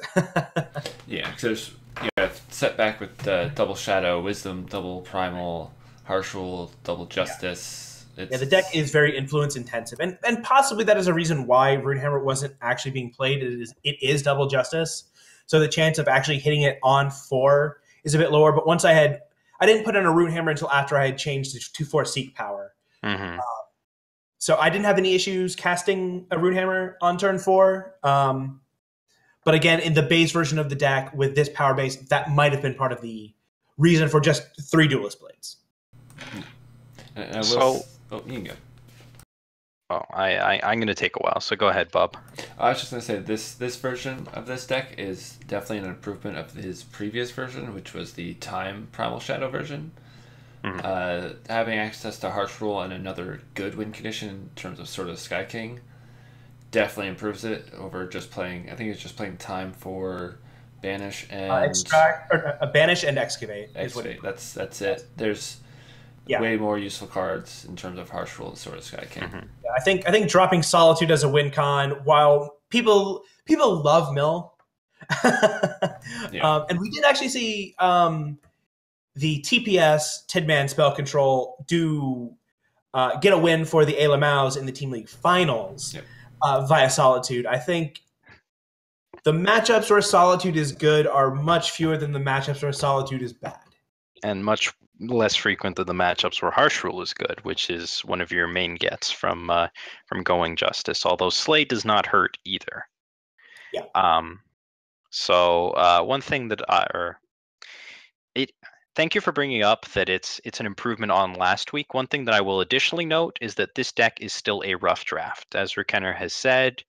yeah, because there's setback with double Shadow, Wisdom, double Primal, Harsh Rule, double Justice. Yeah, the deck is very influence intensive, and possibly that is a reason why Runehammer wasn't actually being played. It is double Justice, so the chance of actually hitting it on 4 is a bit lower. But once I didn't put in a Runehammer until after I had changed to 2/4 Seek Power. Mm-hmm. So I didn't have any issues casting a Runehammer on turn 4. But again, in the base version of the deck with this power base, that might have been part of the reason for just 3 Duelist Blades. You can go. Oh, I'm going to take a while, so go ahead, Bob. I was just going to say, this version of this deck is definitely an improvement of his previous version, which was the Time Primal Shadow version. Mm-hmm. Having access to Harsh Rule and another good win condition in terms of Sword of the Sky King definitely improves it over just playing, I think it's just playing Time for Banish and... Extract, or, Banish and Excavate. That's it. There's... way more useful cards in terms of Harsh Rule and Sword of Sky King. Mm-hmm. Yeah, I think dropping Solitude as a win con, while people love Mill, and we did actually see the TPS Tidman spell control get a win for the Ayla Mouse in the Team League Finals via Solitude. I think the matchups where Solitude is good are much fewer than the matchups where Solitude is bad, and much less frequent than the matchups where Harsh Rule is good, which is one of your main gets from going Justice. Although Slay does not hurt either. Yeah. So one thing that thank you for bringing up that it's an improvement on last week. One thing that I will additionally note is that this deck is still a rough draft, as rekenner has said.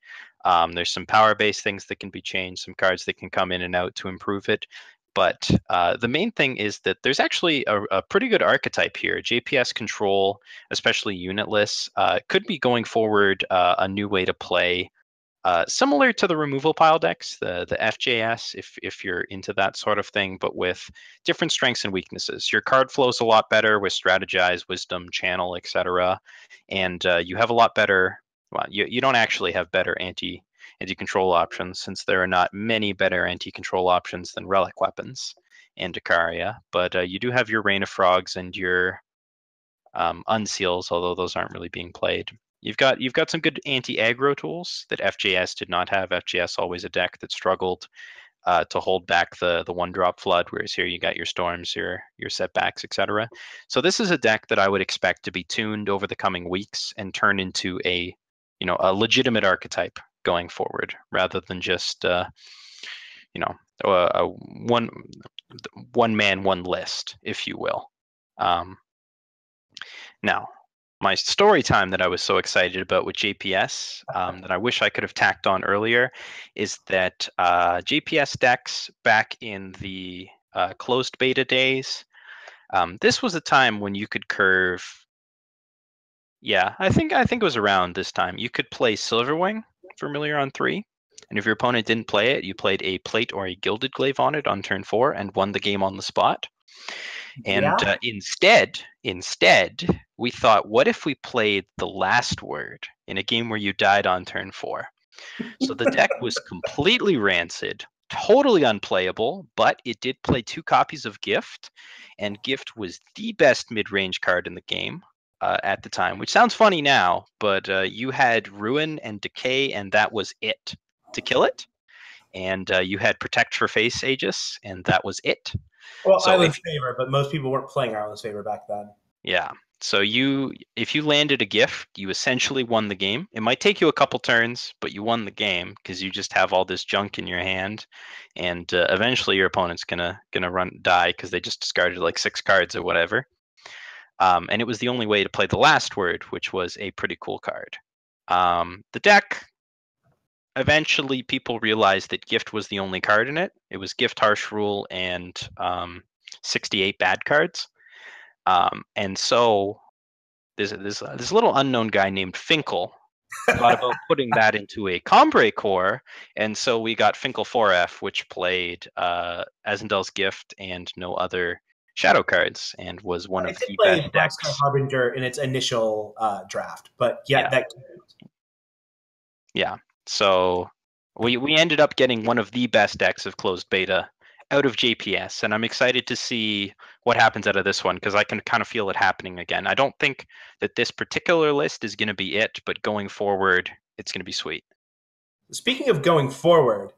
There's some power-based things that can be changed, some cards that can come in and out to improve it. But the main thing is that there's actually a pretty good archetype here. JPS control, especially unitless, could be going forward a new way to play, similar to the removal pile decks, the FJS, if you're into that sort of thing, but with different strengths and weaknesses. Your card flow's a lot better with Strategize, Wisdom, Channel, etc. And you have a lot better... Well, you don't actually have better anti-control options, since there are not many better anti-control options than relic weapons and Acharya, but you do have your Rain of Frogs and your Unseals, although those aren't really being played. You've got some good anti-aggro tools that FJS did not have. FJS always a deck that struggled to hold back the 1-drop flood, whereas here you got your storms, your setbacks, etc. So this is a deck that I would expect to be tuned over the coming weeks and turn into a legitimate archetype going forward, rather than just a one man, one list, if you will. Now, my story time that I was so excited about with JPS, that I wish I could have tacked on earlier, is that JPS decks back in the closed beta days, this was a time when you could curve. Yeah, I think it was around this time. You could play Silverwing Familiar on 3, and if your opponent didn't play it, you played a Plate or a Gilded Glaive on it on turn 4 and won the game on the spot. And instead, we thought, what if we played the Last Word in a game where you died on turn 4? So the deck was completely rancid, totally unplayable, but it did play 2 copies of Gift, and Gift was the best mid-range card in the game. At the time, which sounds funny now, but you had Ruin and Decay, and that was it to kill it. And you had Protect for Face Aegis, and that was it. Well, so Island's Favor, but most people weren't playing Island's Favor back then. Yeah. So if you landed a Gift, you essentially won the game. It might take you a couple turns, but you won the game because you just have all this junk in your hand, and eventually your opponent's gonna die because they just discarded like 6 cards or whatever. And it was the only way to play the Last Word, which was a pretty cool card. The deck, eventually people realized that Gift was the only card in it. It was Gift, Harsh Rule, and 68 bad cards. And so there's this little unknown guy named Finkel thought about putting that into a Combrei core, and so we got Finkel 4F, which played Azendel's Gift and no other Shadow cards, and was one of the best decks. Harbinger in its initial draft, but that. Yeah. So we ended up getting one of the best decks of closed beta out of JPS, and I'm excited to see what happens out of this one because I can kind of feel it happening again. I don't think that this particular list is going to be it, but going forward, it's going to be sweet. Speaking of going forward,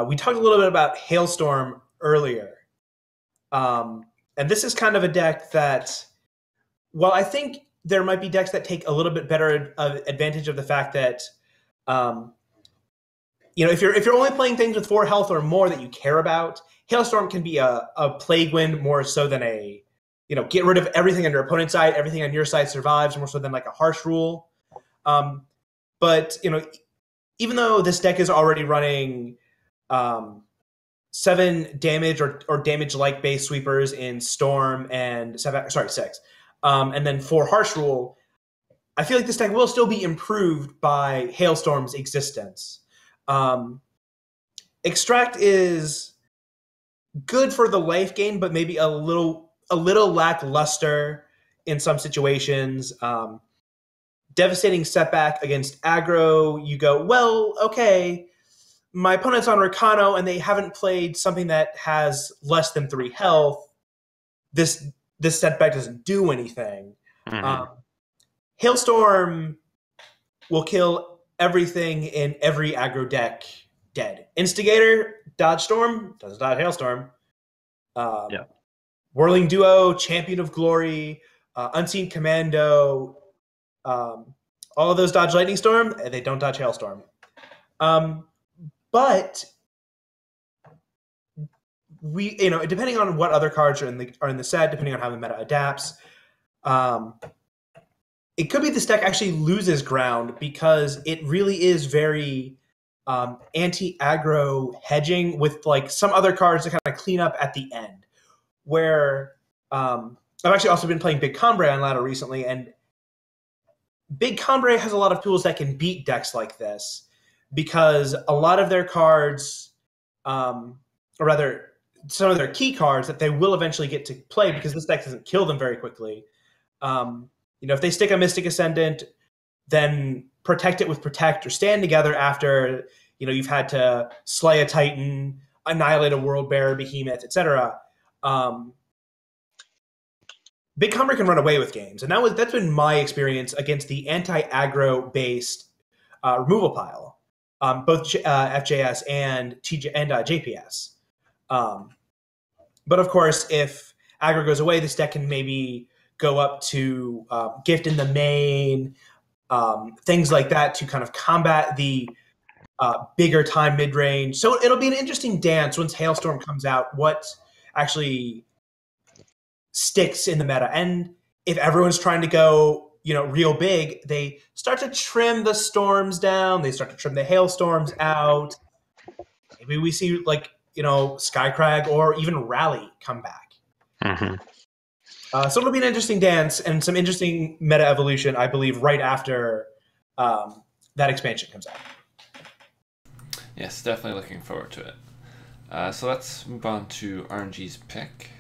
we talked a little bit about Hailstorm earlier. And this is kind of a deck that, well, I think there might be decks that take a little bit better advantage of the fact that, if you're only playing things with 4 health or more that you care about, Hailstorm can be a plague wind more so than a, get rid of everything on your opponent's side, everything on your side survives more so than like a harsh rule. But even though this deck is already running 7 damage or damage-like base sweepers in Storm and 6, and then 4 harsh rule, I feel like this deck will still be improved by Hailstorm's existence. Extract is good for the life gain, but maybe a little lackluster in some situations. Devastating setback against aggro. You go, well, okay, my opponent's on Recano and they haven't played something that has less than 3 health. This setback doesn't do anything. Mm-hmm. Hailstorm will kill everything in every aggro deck dead. Instigator, dodge Storm, doesn't dodge Hailstorm. Yeah. Whirling Duo, Champion of Glory, Unseen Commando, all of those dodge Lightning Storm, and they don't dodge Hailstorm. But we, depending on what other cards are in the set, depending on how the meta adapts, it could be this deck actually loses ground because it really is very anti-aggro hedging with like some other cards to kind of clean up at the end. Where I've actually also been playing Big Combre on ladder recently, and Big Combre has a lot of tools that can beat decks like this because a lot of their cards, or rather some of their key cards that they will eventually get to play because this deck doesn't kill them very quickly. If they stick a Mystic Ascendant, then protect it with Protect or stand together after, you've had to slay a Titan, annihilate a World Bearer, Behemoth, etc. Big Combre can run away with games, and that's been my experience against the anti-aggro based removal pile, both FJS and JPS. But of course, if aggro goes away, this deck can maybe go up to Gift in the Main, things like that to kind of combat the bigger time mid-range. So it'll be an interesting dance once Hailstorm comes out, what actually sticks in the meta. And if everyone's trying to go, real big, they start to trim the storms down, they start to trim the Hailstorms out. Maybe we see Skycrag or even Rally come back. Mm-hmm. So it'll be an interesting dance and some interesting meta evolution, I believe, right after that expansion comes out. Yes, definitely looking forward to it. So let's move on to RNG's pick.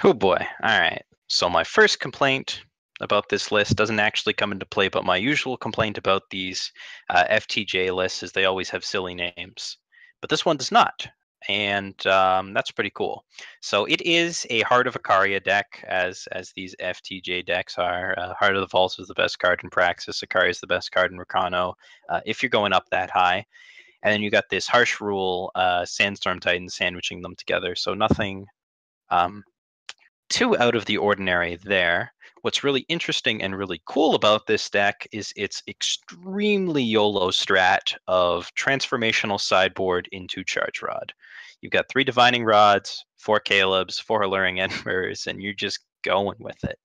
Oh boy. All right. So my first complaint about this list doesn't actually come into play, but my usual complaint about these FTJ lists is they always have silly names. But this one does not. And that's pretty cool. So it is a Heart of Acharya deck, as these FTJ decks are. Heart of the Vaults is the best card in Praxis. Acharya is the best card in Recano, if you're going up that high. And then you got this Harsh Rule Sandstorm Titan sandwiching them together. So nothing too out of the ordinary there. What's really interesting and really cool about this deck is its extremely YOLO strat of transformational sideboard into Charge Rod. You've got 3 Divining Rods, 4 Calebs, 4 Alluring Embers, and you're just going with it.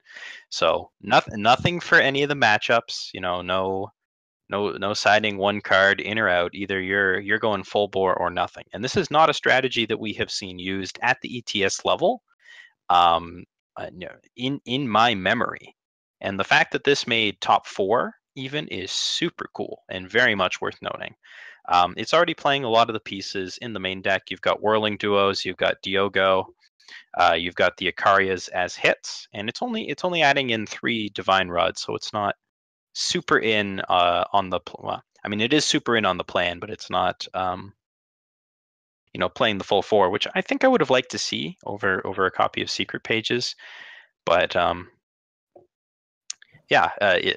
So nothing for any of the matchups. No siding one card in or out. Either you're going full bore or nothing. And this is not a strategy that we have seen used at the ETS level. In my memory, and the fact that this made top 4 even is super cool and very much worth noting. It's already playing a lot of the pieces in the main deck. You've got Whirling Duos, you've got Diogo, you've got the Acharyas as hits, and it's only adding in 3 Divine Rods, so it's not super in on the well, I mean, it is super in on the plan, but it's not playing the full 4, which I think I would have liked to see over a copy of Secret Pages. But yeah,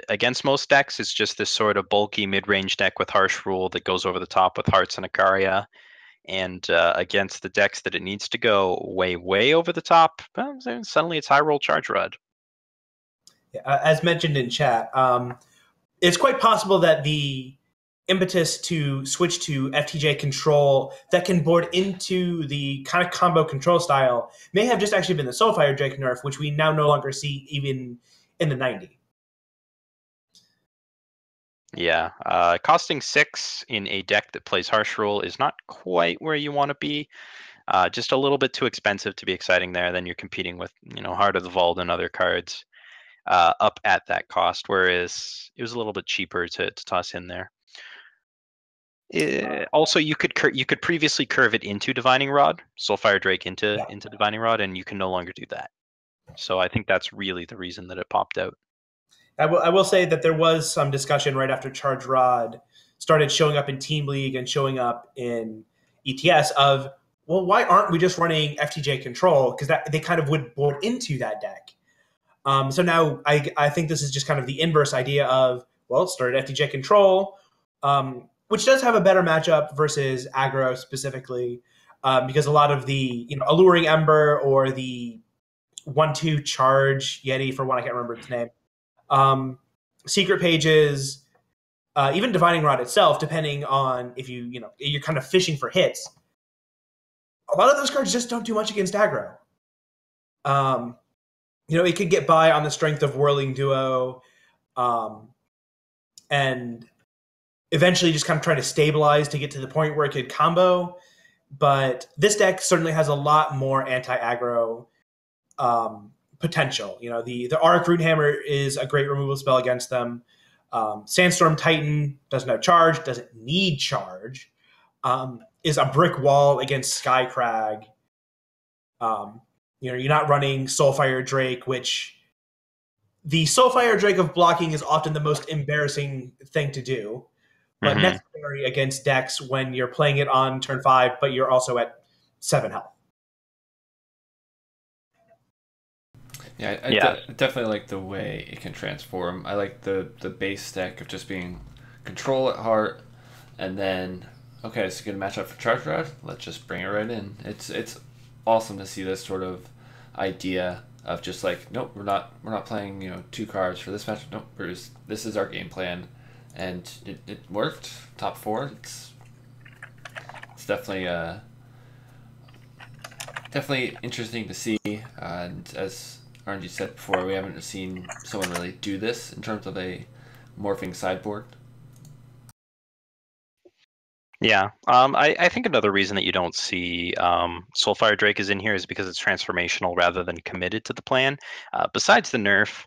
against most decks, it's just this sort of bulky mid-range deck with Harsh Rule that goes over the top with Hearts and Acharya. And against the decks that it needs to go way over the top, well, suddenly it's High Roll Charge Rod. Yeah, as mentioned in chat, it's quite possible that the impetus to switch to FTJ control that can board into the kind of combo control style may have just actually been the Soulfire Drake nerf, which we now no longer see even in the 90. Yeah, costing 6 in a deck that plays Harsh Rule is not quite where you want to be. Just a little bit too expensive to be exciting there. Then you're competing with Heart of the Vault and other cards up at that cost, whereas it was a little bit cheaper to toss in there. Also, you could previously curve it into Divining Rod, Soulfire Drake into Divining Rod, and you can no longer do that. So I think that's really the reason that it popped out. I will say that there was some discussion right after Charge Rod started showing up in Team League and showing up in ETS of, well, why aren't we just running FTJ control? Because they kind of would board into that deck. So now I think this is just kind of the inverse idea of, well, it started FTJ control, which does have a better matchup versus aggro specifically, because a lot of the Alluring Ember or the 1/2 charge Yeti, for one I can't remember its name, Secret Pages, even Divining Rod itself, depending on if you're kind of fishing for hits. A lot of those cards just don't do much against aggro. It could get by on the strength of Whirling Duo, and eventually just kind of try to stabilize to get to the point where it could combo. But this deck certainly has a lot more anti-aggro potential. The Auric Roothammer is a great removal spell against them. Sandstorm Titan doesn't have charge, doesn't need charge, is a brick wall against Skycrag. You're not running Soulfire Drake, which the Soulfire Drake of blocking is often the most embarrassing thing to do, but necessary against decks when you're playing it on turn 5, but you're also at 7 health. Yeah, I definitely like the way it can transform. I like the base deck of just being control at heart, and then okay, it's a good matchup for Charge Rod. Let's just bring it right in. It's awesome to see this sort of idea of just like, nope, we're not playing 2 cards for this match. Nope, this is our game plan, and it worked. Top 4. It's definitely definitely interesting to see, and as RNG said before, we haven't seen someone really do this in terms of a morphing sideboard. Yeah, I think another reason that you don't see Soulfire Drake is in here is because it's transformational rather than committed to the plan. Besides the nerf,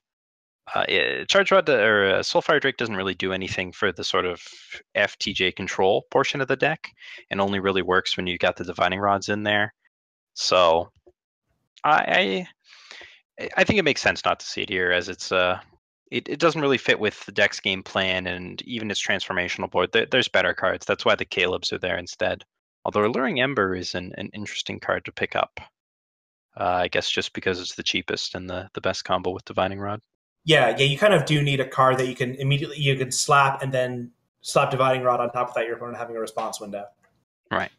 Charge Rod or Soulfire Drake doesn't really do anything for the sort of FTJ control portion of the deck, and only really works when you got the Divining Rods in there. So I think it makes sense not to see it here, as it's it doesn't really fit with the deck's game plan, and even its transformational board. There's better cards. That's why the Calebs are there instead. Although Alluring Ember is an interesting card to pick up. I guess just because it's the cheapest and the best combo with Divining Rod. Yeah, you kind of do need a card that you can slap and then slap Divining Rod on top of that, your opponent having a response window. Right.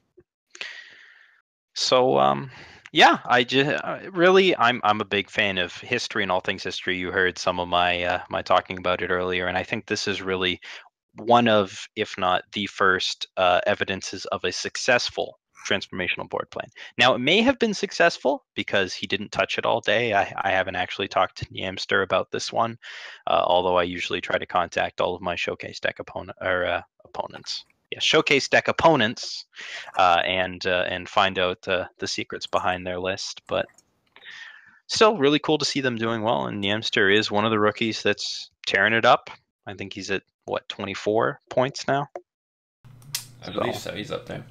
So yeah, I just really I'm a big fan of history and all things history. You heard some of my my talking about it earlier, and I think this is really one of, if not the first, evidences of a successful transformational board plan. Now, it may have been successful because he didn't touch it all day. I haven't actually talked to Yamster about this one, although I usually try to contact all of my showcase deck opponents. Yeah, showcase deck opponents, and find out the secrets behind their list. But still, really cool to see them doing well. And Yamster is one of the rookies that's tearing it up. I think he's at what, 24 points now. I believe so. He's up there.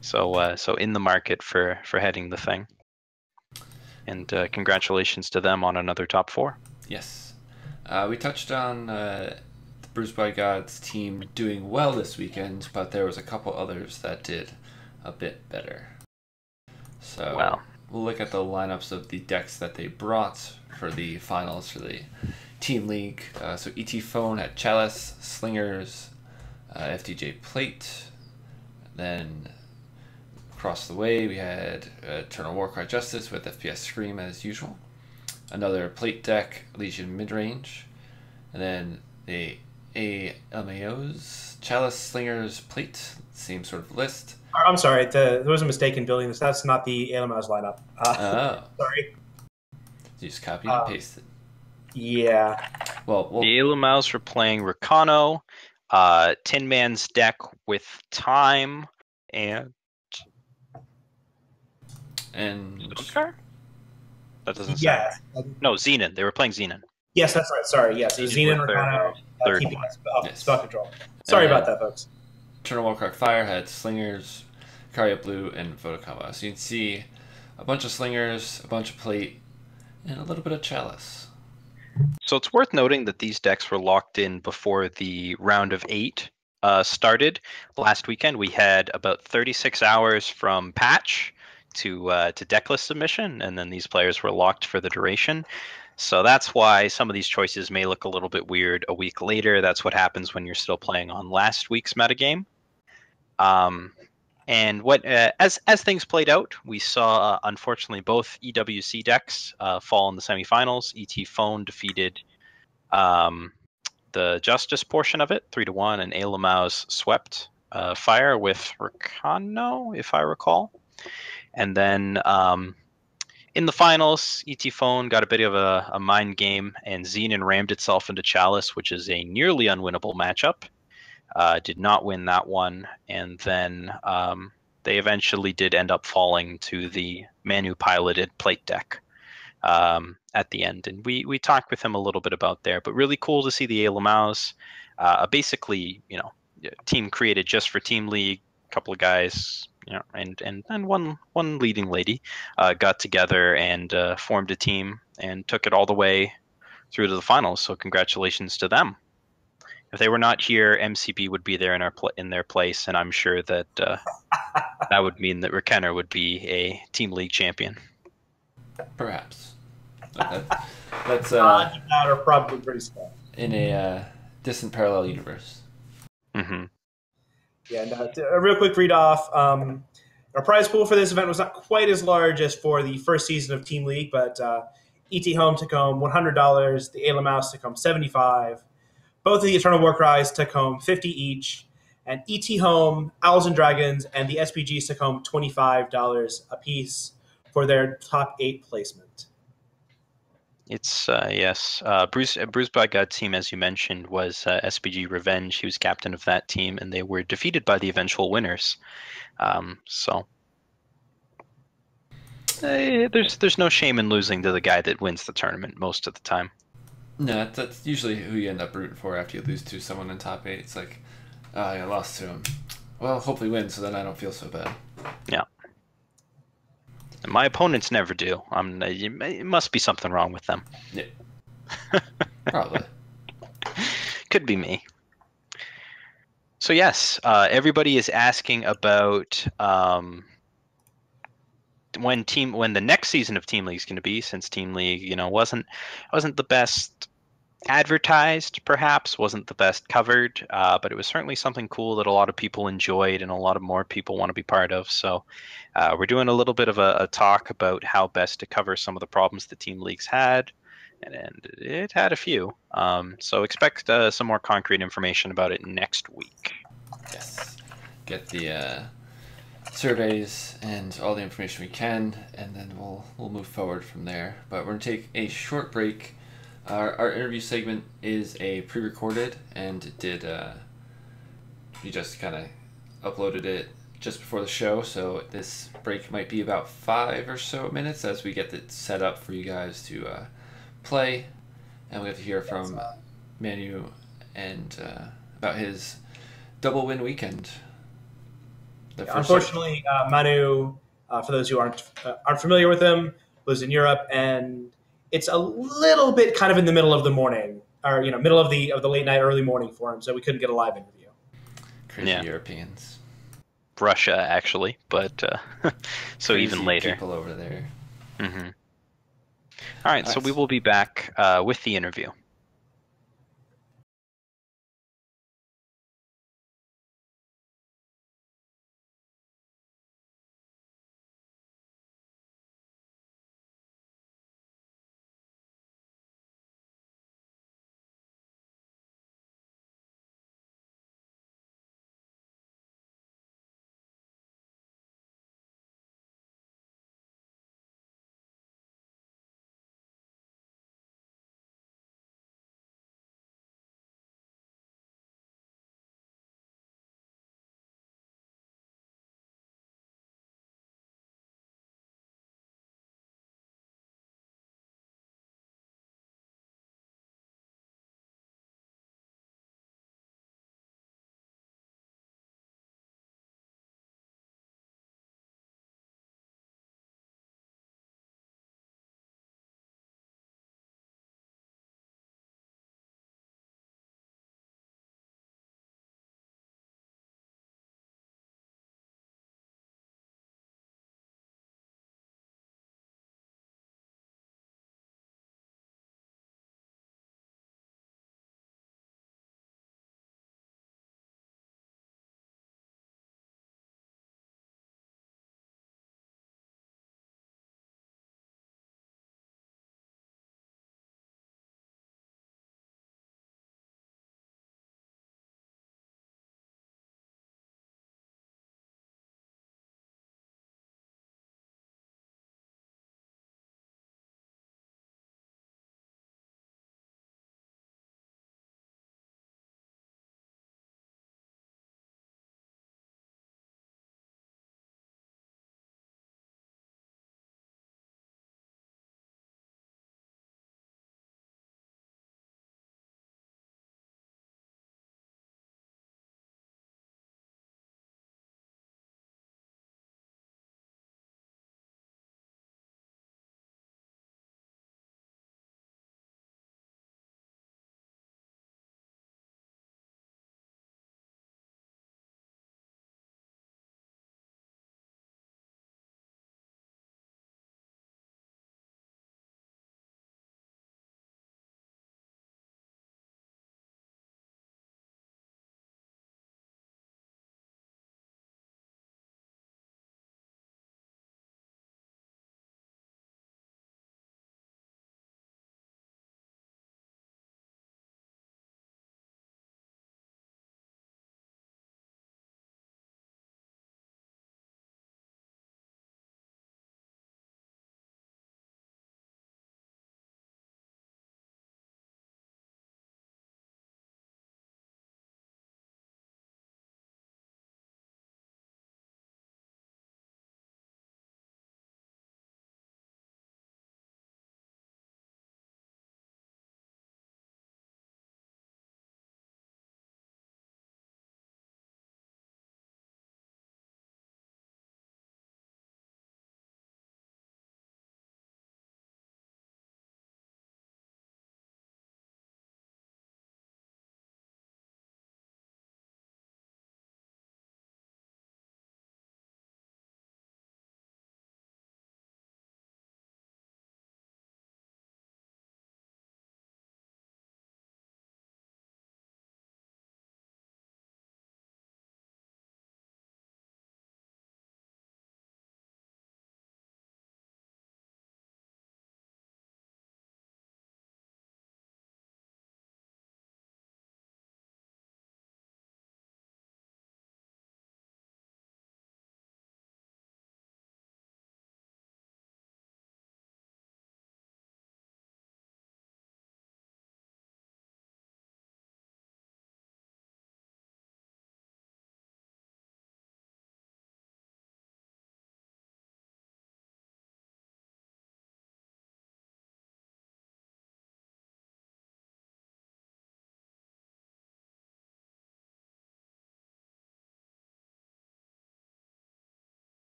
So in the market for heading the thing. And congratulations to them on another top 4. Yes. We touched on Bruce by God's team doing well this weekend, but there was a couple others that did a bit better. So we'll look at the lineups of the decks that they brought for the finals for the Team League. So ET Phone had Chalice, Slingers, FDJ Plate. Then across the way we had Eternal Warcry Justice with FPS Scream as usual. Another Plate deck, Legion Midrange. And then the ALMAOs, Chalice, Slingers, Plate, same sort of list. I'm sorry, there was a mistake in building this. That's not the ALMAOs lineup. Sorry. You just copied and pasted. Yeah. Well, the ALMAOs were playing Recano, Tin Man's deck with Time, and Zendikar? That doesn't sound right. No, Xenon. They were playing Xenon. Yes, that's right. Sorry, yes. It was Xenon, Recano, TPS. Spell Control. Sorry about that, folks. Eternal Warcry Fire had Slingers, Acharya Blue, and Vodakama. So you can see a bunch of Slingers, a bunch of Plate, and a little bit of Chalice. So it's worth noting that these decks were locked in before the round of 8 started. Last weekend we had about 36 hours from patch to decklist submission, and then these players were locked for the duration. So that's why some of these choices may look a little bit weird a week later. That's what happens when you're still playing on last week's metagame. And what as things played out, we saw unfortunately both EWC decks fall in the semifinals. ET Phone defeated the Justice portion of it 3-1, and ALMAOs swept Fire with Recano, if I recall. And then in the finals, ET Phone got a bit of a mind game, and Xenon rammed itself into Chalice, which is a nearly unwinnable matchup. Did not win that one, and then they eventually did end up falling to the Manu-piloted Plate deck at the end. And we talked with him a little bit about there, but really cool to see the ALMAOs. Basically, team created just for Team League, a couple of guys, and one leading lady got together and formed a team and took it all the way through to the finals. So congratulations to them. If they were not here, MCB would be there in their place, and I'm sure that that would mean that rekenner would be a Team League champion. Perhaps. That's are probably pretty small in a distant parallel universe. Mm-hmm. Yeah, and a real quick read off. Our prize pool for this event was not quite as large as for the first season of Team League, but ET Home took home $100. The ALMAOs took home $75. Both of the Eternal Warcries took home $50 each, and ET Home, Owls and Dragons, and the SPGs took home $25 apiece for their top 8 placement. It's yes. Bruce by God's team, as you mentioned, was SPG Revenge. He was captain of that team, and they were defeated by the eventual winners. So there's no shame in losing to the guy that wins the tournament most of the time. No, that's usually who you end up rooting for after you lose to someone in top 8. It's like, I lost to him. Well, hopefully win, so then I don't feel so bad. Yeah. And my opponents never do. It must be something wrong with them. Yeah. Probably. Could be me. So yes, everybody is asking about when the next season of Team League is going to be, since Team League, wasn't the best advertised, perhaps wasn't the best covered, but it was certainly something cool that a lot of people enjoyed and a lot of more people want to be part of. So we're doing a little bit of a talk about how best to cover some of the problems that Team Leagues had, and it had a few. So expect some more concrete information about it next week. Yes. Get the surveys and all the information we can, and then we'll move forward from there. But we're going to take a short break. Our interview segment is a pre-recorded, and we just kind of uploaded it just before the show, so this break might be about 5 or so minutes as we get it set up for you guys to play, and we get to hear from Manu and about his double win weekend. Unfortunately, Manu, for those who aren't familiar with him, lives in Europe, and it's a little bit kind of in the middle of the morning or middle of the late night, early morning for him, so we couldn't get a live interview. Crazy Europeans. Russia, actually, but so Crazy even later. people over there. Mm-hmm. All right, so we will be back with the interview.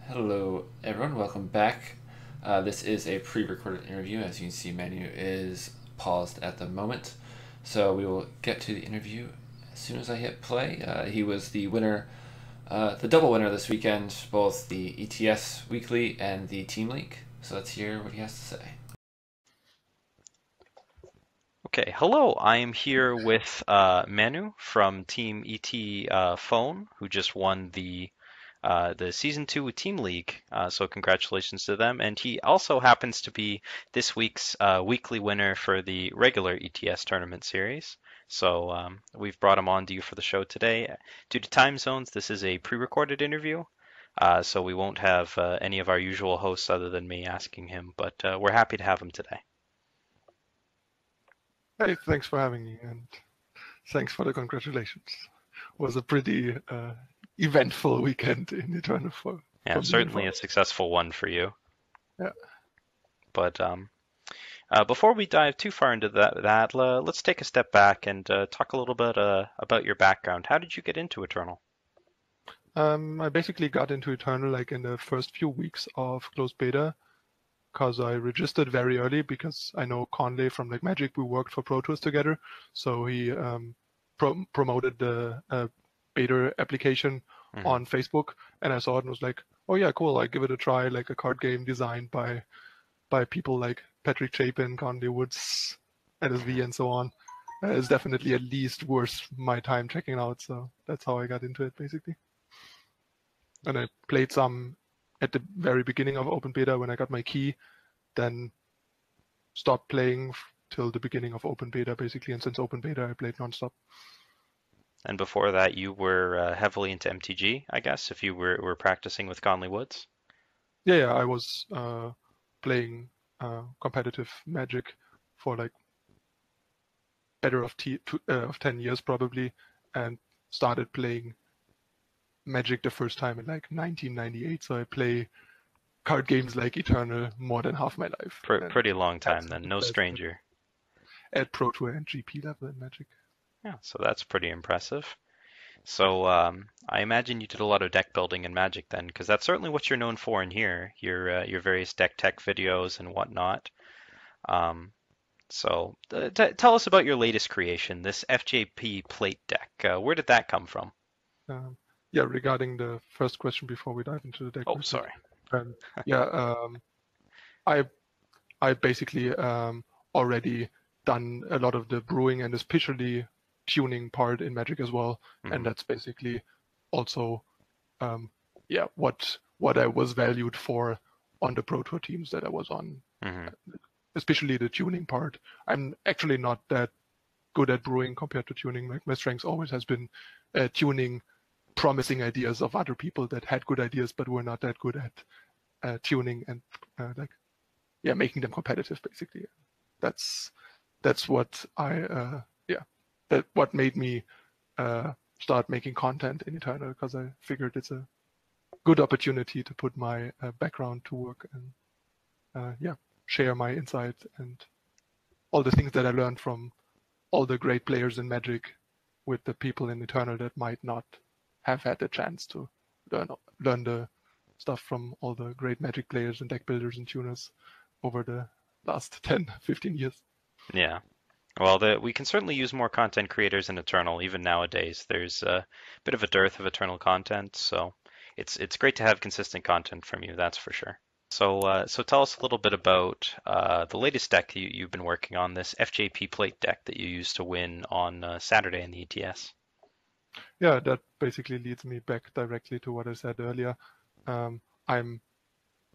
Hello, everyone. Welcome back. This is a pre-recorded interview. As you can see, Manu is paused at the moment. So we will get to the interview as soon as I hit play. He was the winner, the double winner this weekend, both the ETS Weekly and the Team League. So let's hear what he has to say. Okay, hello. I am here with Manu from Team ET Phone, who just won the Season 2 Team League. So congratulations to them. And he also happens to be this week's weekly winner for the regular ETS tournament series. So we've brought him on to you for the show today. Due to time zones, this is a pre-recorded interview. So we won't have any of our usual hosts other than me asking him, but we're happy to have him today. Hey, thanks for having me, and thanks for the congratulations. It was a pretty eventful weekend in Eternal for Yeah, certainly a successful one for you. Yeah. But before we dive too far into that, let's take a step back and talk a little bit about your background. How did you get into Eternal? I basically got into Eternal like in the first few weeks of closed beta, because I registered very early because I know Conley from like Magic. We worked for Pro Tours together, so he promoted the beta application on Facebook, and I saw it and was like, oh yeah, cool, I give it a try. Like a card game designed by people like Patrick Chapin, Conley Woods, NSV, and so on. It's definitely at least worth my time checking out. So that's how I got into it basically. And I played some at the very beginning of open beta when I got my key, then stopped playing till the beginning of open beta basically, and since open beta I played nonstop. And before that, you were heavily into MTG, I guess, if you were practicing with Conley Woods. Yeah, I was playing competitive Magic for like better of 10 years probably, and started playing Magic the first time in like 1998. So I play card games like Eternal more than half my life. Pretty long time then, no stranger. At Pro Tour and GP level in Magic. Yeah, so that's pretty impressive. So I imagine you did a lot of deck building in Magic then, because that's certainly what you're known for in here, your various deck tech videos and whatnot. So tell us about your latest creation, this FJP plate deck. Where did that come from? Yeah, regarding the first question before we dive into the deck. Oh, sorry. I basically already done a lot of the brewing and especially tuning part in Magic as well, and that's basically also what I was valued for on the Pro Tour teams that I was on, especially the tuning part. I'm actually not that good at brewing compared to tuning. Like my strength always has been tuning promising ideas of other people that had good ideas but were not that good at tuning and making them competitive basically. That's what what made me start making content in Eternal, because I figured it's a good opportunity to put my background to work and share my insights and all the things that I learned from all the great players in Magic with the people in Eternal that might not have had the chance to learn the stuff from all the great Magic players and deck builders and tuners over the last 10, 15 years. Yeah. Well, we can certainly use more content creators in Eternal, even nowadays. There's a bit of a dearth of Eternal content, so it's great to have consistent content from you, that's for sure. So tell us a little bit about the latest deck you've been working on, this FJP plate deck that you used to win on Saturday in the ETS. Yeah, that basically leads me back directly to what I said earlier. I'm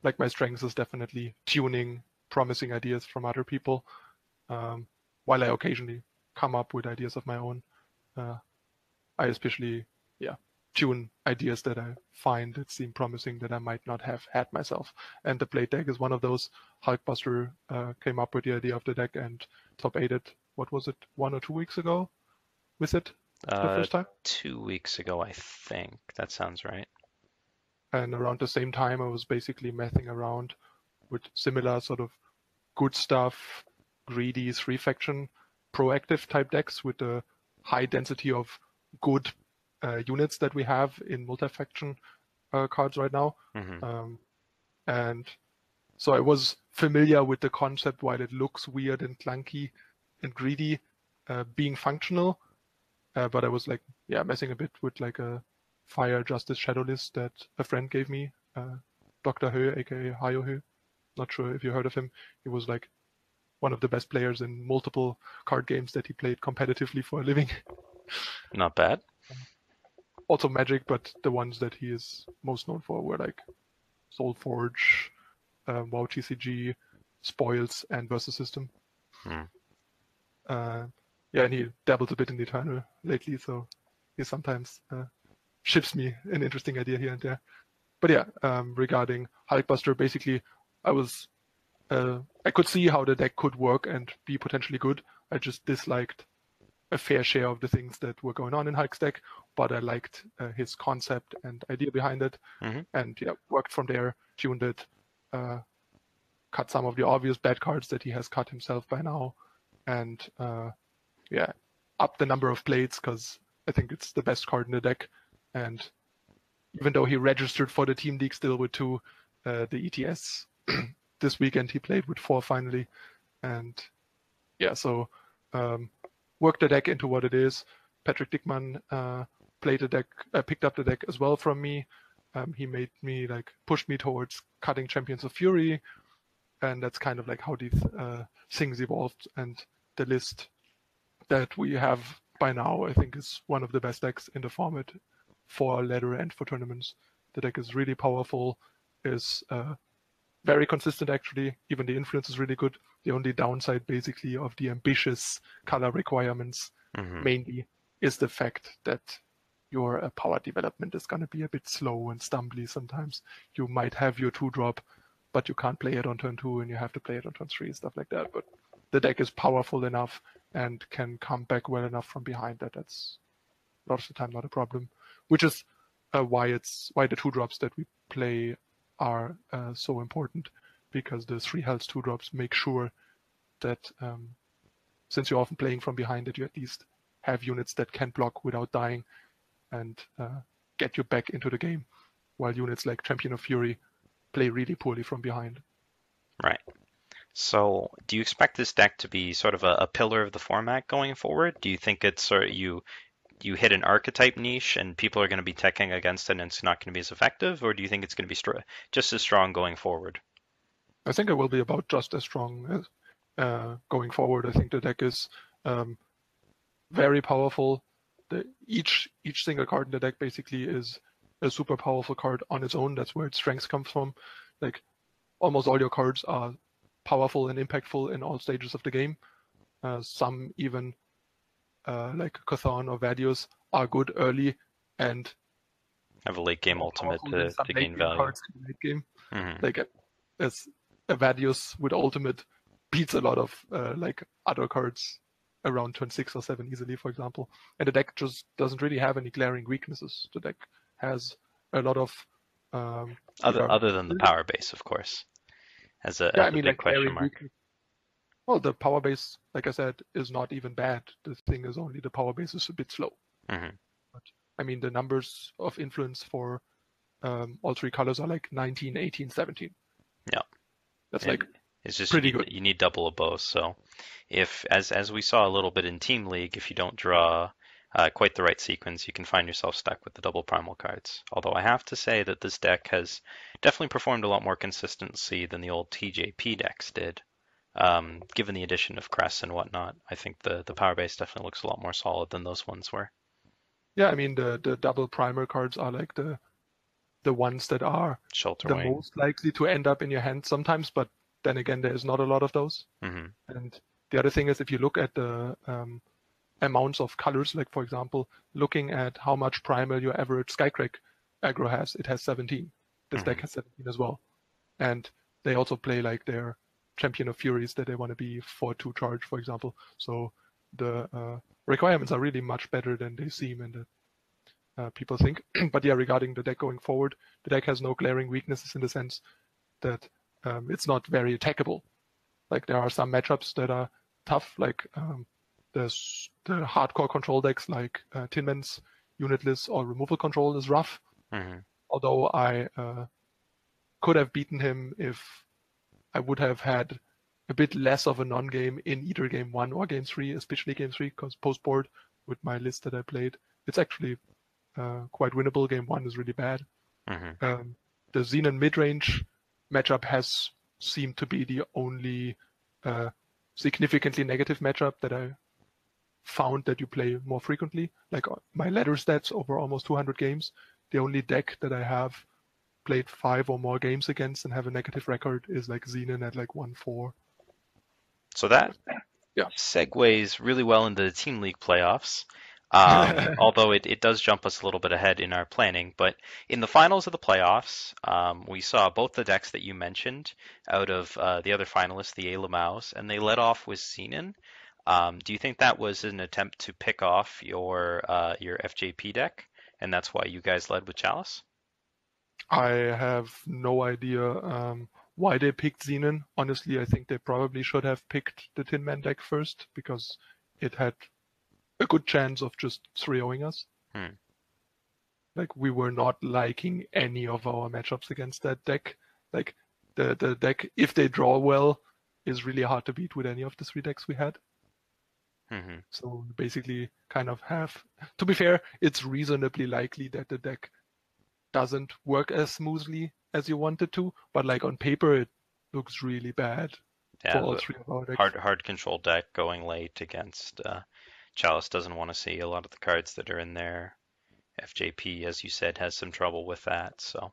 like, my strength is definitely tuning promising ideas from other people, while I occasionally come up with ideas of my own. I especially tune ideas that I find that seem promising that I might not have had myself. And the plate deck is one of those. Hulkbuster came up with the idea of the deck and top 8'd, what was it, 1 or 2 weeks ago with it the first time? 2 weeks ago, I think. That sounds right. And around the same time, I was basically messing around with similar sort of good stuff, greedy 3-faction, proactive type decks with the high density of good units that we have in multi-faction, cards right now. Mm-hmm. And so I was familiar with the concept while it looks weird and clunky and greedy, being functional. But I was like, messing a bit with like a Fire Justice Shadow list that a friend gave me, Dr. He, aka Hayo He. Not sure if you heard of him. He was like one of the best players in multiple card games that he played competitively for a living. Not bad. Also Magic, but the ones that he is most known for were like Soulforge, WoW TCG, Spoils, and Versus System. And he dabbles a bit in the Eternal lately, so he sometimes ships me an interesting idea here and there. But regarding Hulkbuster, basically, I could see how the deck could work and be potentially good. I just disliked a fair share of the things that were going on in Hulk's deck, but I liked his concept and idea behind it, and worked from there, tuned it, cut some of the obvious bad cards that he has cut himself by now, and up the number of plates because I think it's the best card in the deck. And even though he registered for the Team League still with 2, the ETS this weekend he played with 4 finally, and so worked the deck into what it is. Patrick Dickman played the deck, picked up the deck as well from me. He made me pushed me towards cutting Champions of Fury, and that's kind of like how these things evolved. And the list that we have by now, I think, is one of the best decks in the format for ladder and for tournaments. The deck is really powerful, is very consistent actually. Even the influence is really good. The only downside basically of the ambitious color requirements mainly is the fact that your power development is going to be a bit slow and stumbly sometimes. You might have your 2-drop, but you can't play it on turn 2 and you have to play it on turn 3, stuff like that. But the deck is powerful enough and can come back well enough from behind that's a lot of the time not a problem, which is why the 2-drops that we play are so important, because the 3 health 2-drops make sure that since you're often playing from behind, that you at least have units that can block without dying and get you back into the game, while units like Champion of Fury play really poorly from behind. Right. So do you expect this deck to be sort of a pillar of the format going forward? Do you think it's sort of you hit an archetype niche and people are going to be teching against it and it's not going to be as effective? Or do you think it's going to be just as strong going forward? I think it will be about just as strong as going forward. I think the deck is very powerful. Each single card in the deck basically is a super powerful card on its own. That's where its strength comes from. Like almost all your cards are powerful and impactful in all stages of the game. Some even like Cthulhu or Vadius are good early and have a late game ultimate to gain value. Cards in the late game. Like as a Vadius with ultimate beats a lot of like other cards around turn 6 or 7 easily, for example. And the deck just doesn't really have any glaring weaknesses. The deck has a lot of other than the power base, of course, as a big question mark. Well, the power base, like I said, is not even bad. The thing is only the power base is a bit slow. But I mean, the numbers of influence for all 3 colors are like 19, 18, 17. Yeah, that's it's just pretty good. You need double of both. So, if as we saw a little bit in Team League, if you don't draw quite the right sequence, you can find yourself stuck with the double primal cards. Although I have to say that this deck has definitely performed a lot more consistency than the old TJP decks did. Given the addition of Cress and whatnot, I think the power base definitely looks a lot more solid than those ones were. Yeah, I mean the double primer cards are like the ones that are most likely to end up in your hand sometimes, but then again there's not a lot of those. And the other thing is, if you look at the amounts of colors, like for example, looking at how much primal your average Skycrack aggro has, it has 17. This deck has 17 as well. And they also play like their Champion of Furies that they want to be 4-2 charge, for example. So the requirements are really much better than they seem and that people think. But yeah, regarding the deck going forward, the deck has no glaring weaknesses in the sense that it's not very attackable. Like there are some matchups that are tough, like there's the hardcore control decks like Tin Man's Unitless or Removal Control is rough. Although I could have beaten him if I would have had a bit less of a non-game in either game 1 or game 3, especially game 3, because post-board with my list that I played, it's actually quite winnable. Game 1 is really bad. The Xenon mid-range matchup has seemed to be the only significantly negative matchup that I found that you play more frequently. Like my ladder stats over almost 200 games, the only deck that I have played 5 or more games against and have a negative record is like Xenon at like 1-4. So that segues really well into the Team League playoffs. Although it does jump us a little bit ahead in our planning. But in the finals of the playoffs, we saw both the decks that you mentioned out of the other finalists, the Lamaux, and they led off with Xenon. Do you think that was an attempt to pick off your FJP deck, and that's why you guys led with Chalice? I have no idea why they picked Xenon. Honestly, I think they probably should have picked the Tin Man deck first, because it had a good chance of just 3-0ing us. Like, we were not liking any of our matchups against that deck. Like, the deck, if they draw well, is really hard to beat with any of the 3 decks we had. So basically kind of have, to be fair, it's reasonably likely that the deck doesn't work as smoothly as you want it to, but like on paper it looks really bad for all 3 of our decks. Hard control deck going late against Chalice doesn't want to see a lot of the cards that are in there. FJP, as you said, has some trouble with that. So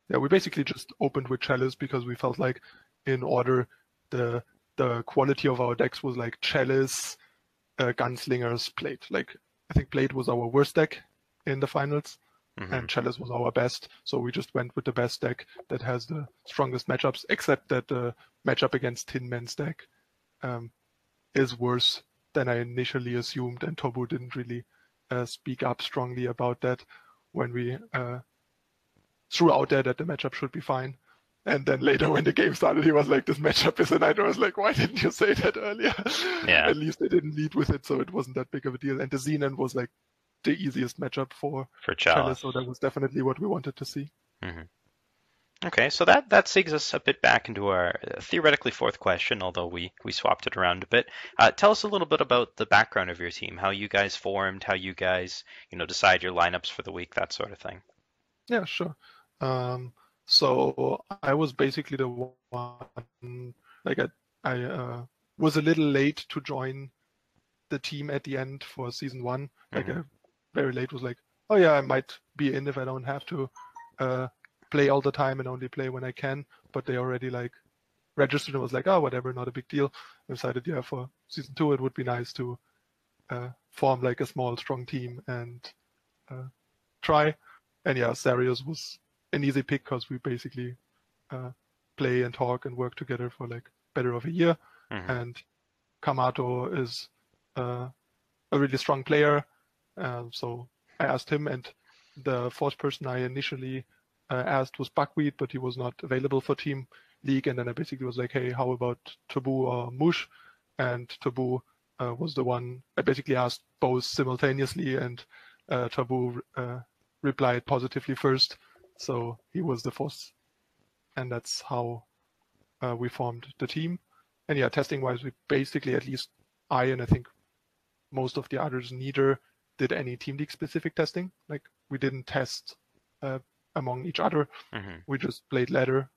yeah, we basically just opened with Chalice because we felt like in order the quality of our decks was like Chalice, Gunslingers, Plate. Like, I think Plate was our worst deck in the finals, and Chalice was our best. So we just went with the best deck that has the strongest matchups, except that the matchup against Tin Man's deck is worse than I initially assumed, and Tobu didn't really speak up strongly about that when we threw out there that the matchup should be fine. And then later when the game started, he was like, this matchup is a nightmare. I was like, why didn't you say that earlier? Yeah. At least they didn't lead with it, so it wasn't that big of a deal. And the Xenon was like the easiest matchup for Chalice. So that was definitely what we wanted to see. Okay, so that segues us a bit back into our theoretically 4th question, although we swapped it around a bit. Tell us a little bit about the background of your team, how you guys formed, how you guys, decide your lineups for the week, that sort of thing. Yeah, sure. So I was basically the one, like I was a little late to join the team at the end for season 1. Like I very late was like, oh yeah, I might be in if I don't have to play all the time and only play when I can. But they already like registered and was like, oh, whatever, not a big deal. I decided, yeah, for season 2 it would be nice to form like a small, strong team and try. And yeah, Sarius was an easy pick because we basically play and talk and work together for like better of a year. And Kamato is a really strong player. So I asked him, and the 4th person I initially asked was Buckwheat, but he was not available for Team League. And then I basically was like, hey, how about Tabu or Mush? And Tabu was the one I basically asked both simultaneously, and Tabu replied positively first. So he was the 4th. And that's how we formed the team. And yeah, testing-wise, we basically, at least I and I think most of the others, neither did any Team League-specific testing. Like, we didn't test among each other. We just played ladder.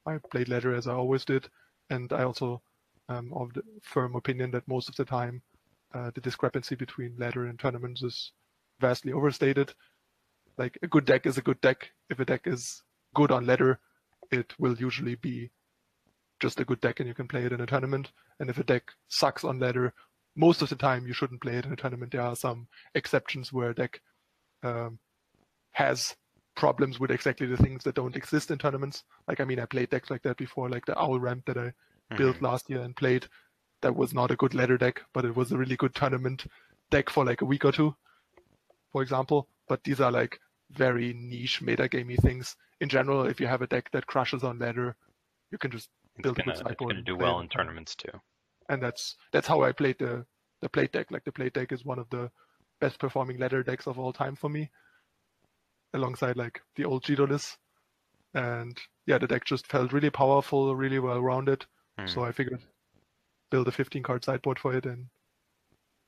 I played ladder as I always did. And I also of the firm opinion that most of the time the discrepancy between ladder and tournaments is vastly overstated. Like, a good deck is a good deck. If a deck is good on ladder, it will usually be just a good deck and you can play it in a tournament. And if a deck sucks on ladder, most of the time you shouldn't play it in a tournament. There are some exceptions where a deck has problems with exactly the things that don't exist in tournaments. Like, I mean, I played decks like that before, like the Owl Ramp that I built last year and played. That was not a good ladder deck, but it was a really good tournament deck for like a week or two, for example. But these are like very niche metagamey things. In general, if you have a deck that crushes on ladder, you can just build a good sideboard. It's going to do well in tournaments too. And that's how I played the plate deck. Like, the plate deck is one of the best performing ladder decks of all time for me. alongside like the old Chalice. And yeah, the deck just felt really powerful, really well rounded. So I figured build a 15-card sideboard for it, and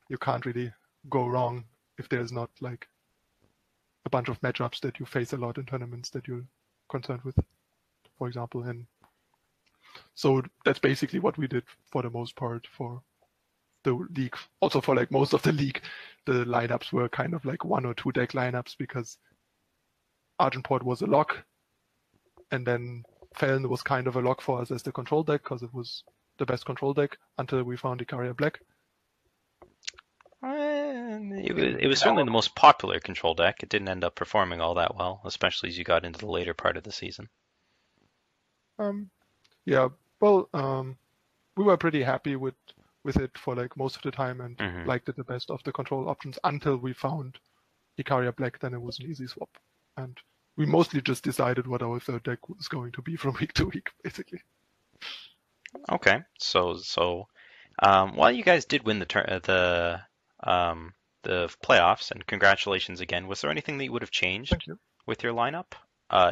you can't really go wrong if there's not like a bunch of matchups that you face a lot in tournaments that you're concerned with, for example. And so that's basically what we did for the most part for the league. Also for like most of the league, the lineups were kind of like 1 or 2 deck lineups because Argenport was a lock, and then Feln was kind of a lock for us as the control deck because it was the best control deck until we found Acharya Black. It was certainly the most popular control deck. It didn't end up performing all that well, especially as you got into the later part of the season. Yeah, well, we were pretty happy with it for like most of the time and liked it the best of the control options until we found Acharya Black. Then it was an easy swap, and we mostly just decided what our third deck was going to be from week to week, basically. Okay, so while you guys did win the playoffs, and congratulations again, was there anything that you would have changed with your lineup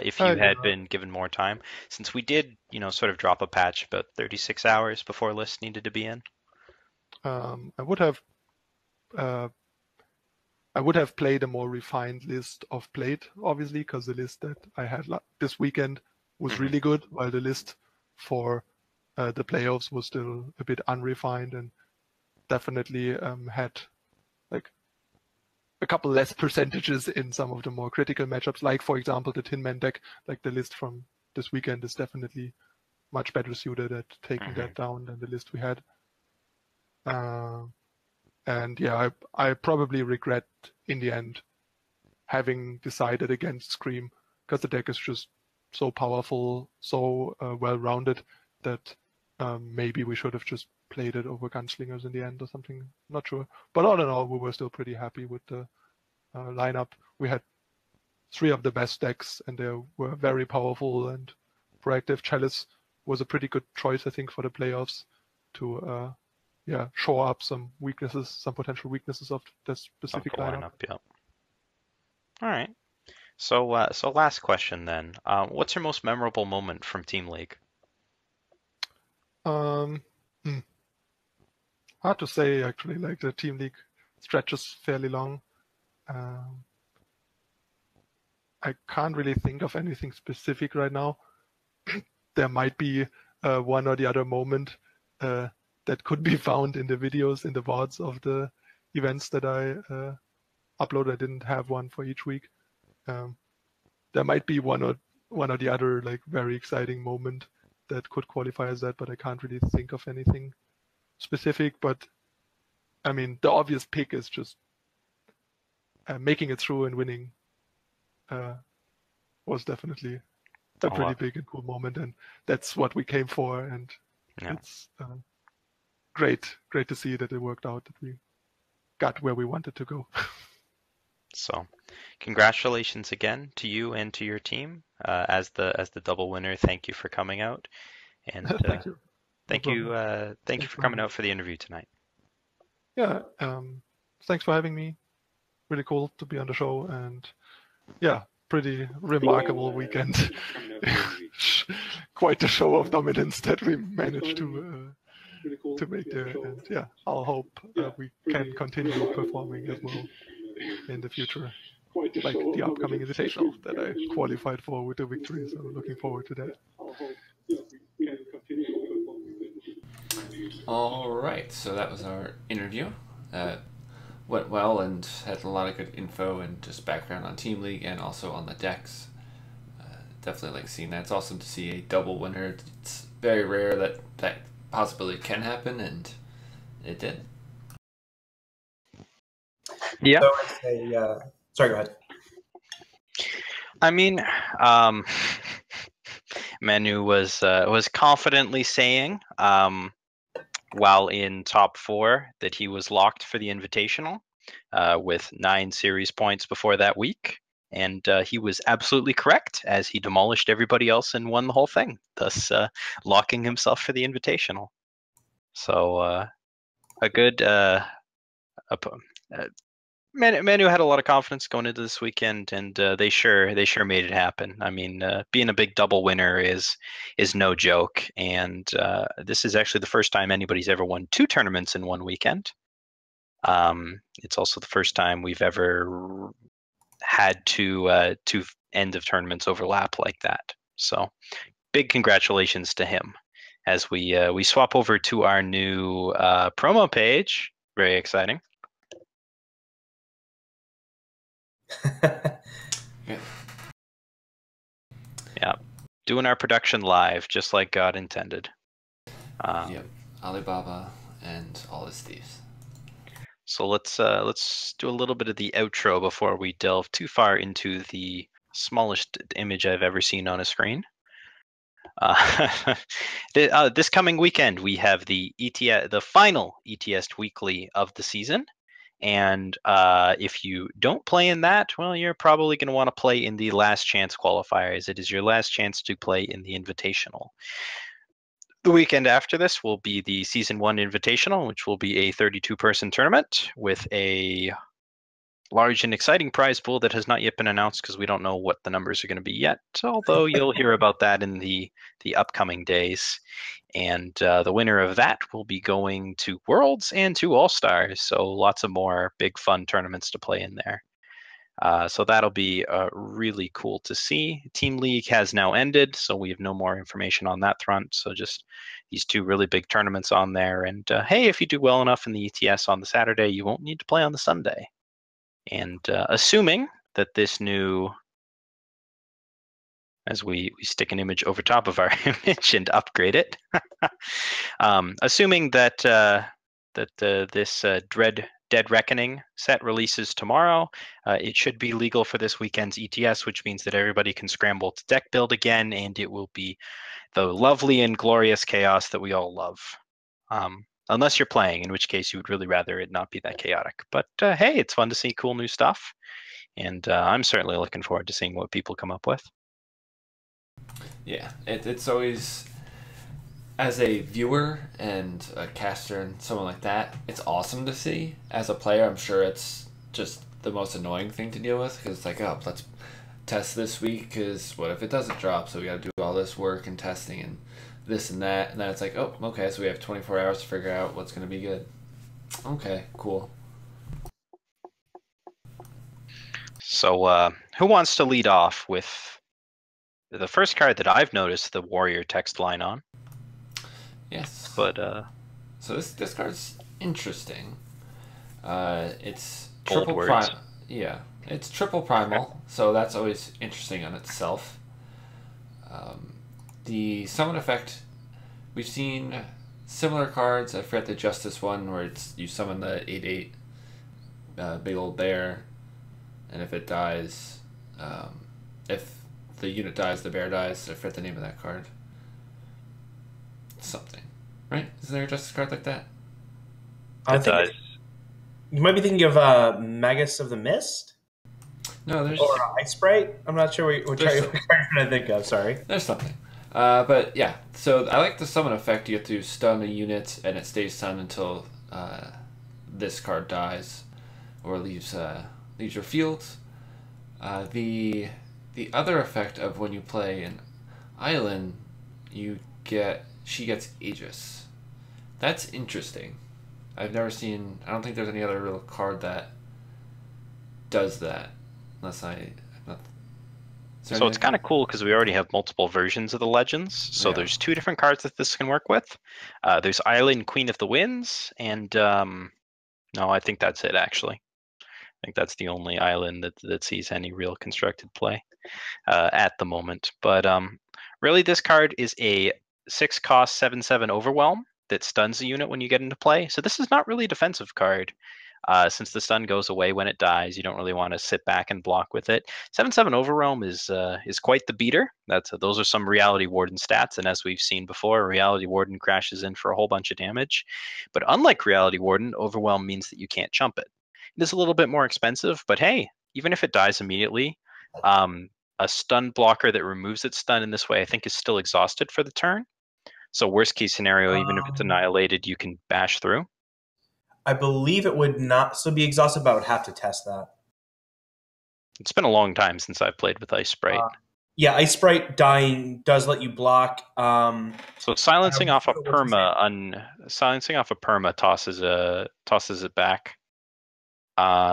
if you had been given more time? Since we did, sort of drop a patch about 36 hours before lists needed to be in. I would have played a more refined list of Blade, obviously, because the list that I had this weekend was really good, while the list for the playoffs was still a bit unrefined and definitely had like a couple less percentages in some of the more critical matchups. Like, for example, the Tin Man deck, like the list from this weekend is definitely much better suited at taking that down than the list we had. And yeah, I probably regret in the end having decided against Scream because the deck is just so powerful, so well-rounded that maybe we should have just played it over Gunslingers in the end or something. Not sure. But all in all, we were still pretty happy with the lineup. We had 3 of the best decks, and they were very powerful and proactive. Chalice was a pretty good choice, I think, for the playoffs to shore up some weaknesses, some potential weaknesses of the specific lineup. Yeah. All right. So last question then. What's your most memorable moment from Team League? Hard to say, actually. Like, the Team League stretches fairly long. I can't really think of anything specific right now. There might be one or the other moment that could be found in the videos, in the VODs of the events that I upload. I didn't have one for each week. There might be one or the other like very exciting moment that could qualify as that, but I can't really think of anything specific. But I mean, the obvious pick is just making it through and winning was definitely a pretty big and cool moment, and that's what we came for. And it's great to see that it worked out, that we got where we wanted to go. So, congratulations again to you and to your team as the double winner. Thank you for coming out, and thank you for coming out for the interview tonight. Yeah, thanks for having me. Really cool to be on the show, and yeah, pretty remarkable weekend. Quite a show of dominance that we managed to make there, and yeah, I'll hope we can continue performing as well in the future, like the upcoming Invitational that I qualified for with the victory. So looking forward to that. All right, so that was our interview. Went well and had a lot of good info and just background on Team League and also on the decks. Definitely like seeing that. It's awesome to see a double winner. It's very rare that possibility can happen, and it did. Yeah. So sorry, go ahead. I mean, Manu was confidently saying, while in top 4, that he was locked for the Invitational with 9 series points before that week. And he was absolutely correct, as he demolished everybody else and won the whole thing, thus locking himself for the Invitational. So a good Manu had a lot of confidence going into this weekend, and they sure made it happen. I mean, being a big double winner is no joke, and this is actually the first time anybody's ever won 2 tournaments in one weekend. It's also the first time we've ever had two end of tournaments overlap like that. So, big congratulations to him. As we swap over to our new promo page, very exciting. Yeah, doing our production live, just like God intended. Yep, Alibaba and all his thieves. So let's do a little bit of the outro before we delve too far into the smallest image I've ever seen on a screen. This coming weekend we have the final ETS weekly of the season. And if you don't play in that, well, you're probably going to want to play in the last chance qualifiers. It is your last chance to play in the Invitational. The weekend after this will be the Season 1 Invitational, which will be a 32-person tournament with a large and exciting prize pool that has not yet been announced because we don't know what the numbers are going to be yet, although you'll hear about that in the upcoming days. And the winner of that will be going to Worlds and to All-Stars, so lots of more big fun tournaments to play in there. So that'll be really cool to see. Team League has now ended, so we have no more information on that front. So just these 2 really big tournaments on there. And hey, if you do well enough in the ETS on the Saturday, you won't need to play on the Sunday. And assuming that this new, as we stick an image over top of our image and upgrade it, assuming that this Dead Reckoning set releases tomorrow, it should be legal for this weekend's ETS, which means that everybody can scramble to deck build again, and it will be the lovely and glorious chaos that we all love. Unless you're playing, in which case you would really rather it not be that chaotic. But hey, it's fun to see cool new stuff, and I'm certainly looking forward to seeing what people come up with. Yeah, it's always, as a viewer and a caster and someone like that, it's awesome to see. As a player, I'm sure it's just the most annoying thing to deal with, because it's like, oh, let's test this week, because what if it doesn't drop? So we got to do all this work and testing and this and that, and then it's like, oh, okay, so we have 24 hours to figure out what's going to be good. Okay, cool. So who wants to lead off with the first card that I've noticed the Warrior text line on? Yes. But so this card's interesting. It's Bold triple words. Yeah, it's triple primal, so that's always interesting on itself. The summon effect, we've seen similar cards. I forget the Justice one where it's you summon the 8/8 big old bear, and if it dies, if the unit dies, the bear dies. I forget the name of that card. Something, right? Is there a Justice card like that? I think you might be thinking of Magus of the Mist? No, there's... Or Ice Sprite? I'm not sure what you're trying to think of, sorry. There's something. But yeah, so I like the summon effect. You have to stun a unit, and it stays stunned until this card dies or leaves your field. The other effect of when you play an island, she gets Aegis. That's interesting. I've never seen... I don't think there's any other real card that does that, unless So it's kind of cool because we already have multiple versions of the Legends. So there's 2 different cards that this can work with. There's Island Queen of the Winds, and no, I think that's it, actually. I think that's the only island that sees any real constructed play at the moment. But really, this card is a 6-cost 7/7 Overwhelm that stuns the unit when you get into play. So this is not really a defensive card. Since the stun goes away when it dies, you don't really want to sit back and block with it. 7/7 Overwhelm is quite the beater. Those are some Reality Warden stats, and as we've seen before, Reality Warden crashes in for a whole bunch of damage. But unlike Reality Warden, Overwhelm means that you can't chump it. It is a little bit more expensive, but hey, even if it dies immediately, a stun blocker that removes its stun in this way, I think, is still exhausted for the turn. So worst case scenario, even if it's annihilated, you can bash through. I believe it would not still be exhausted, but I would have to test that. It's been a long time since I've played with Ice Sprite. Yeah, Ice Sprite dying does let you block. So silencing off a perma tosses it back.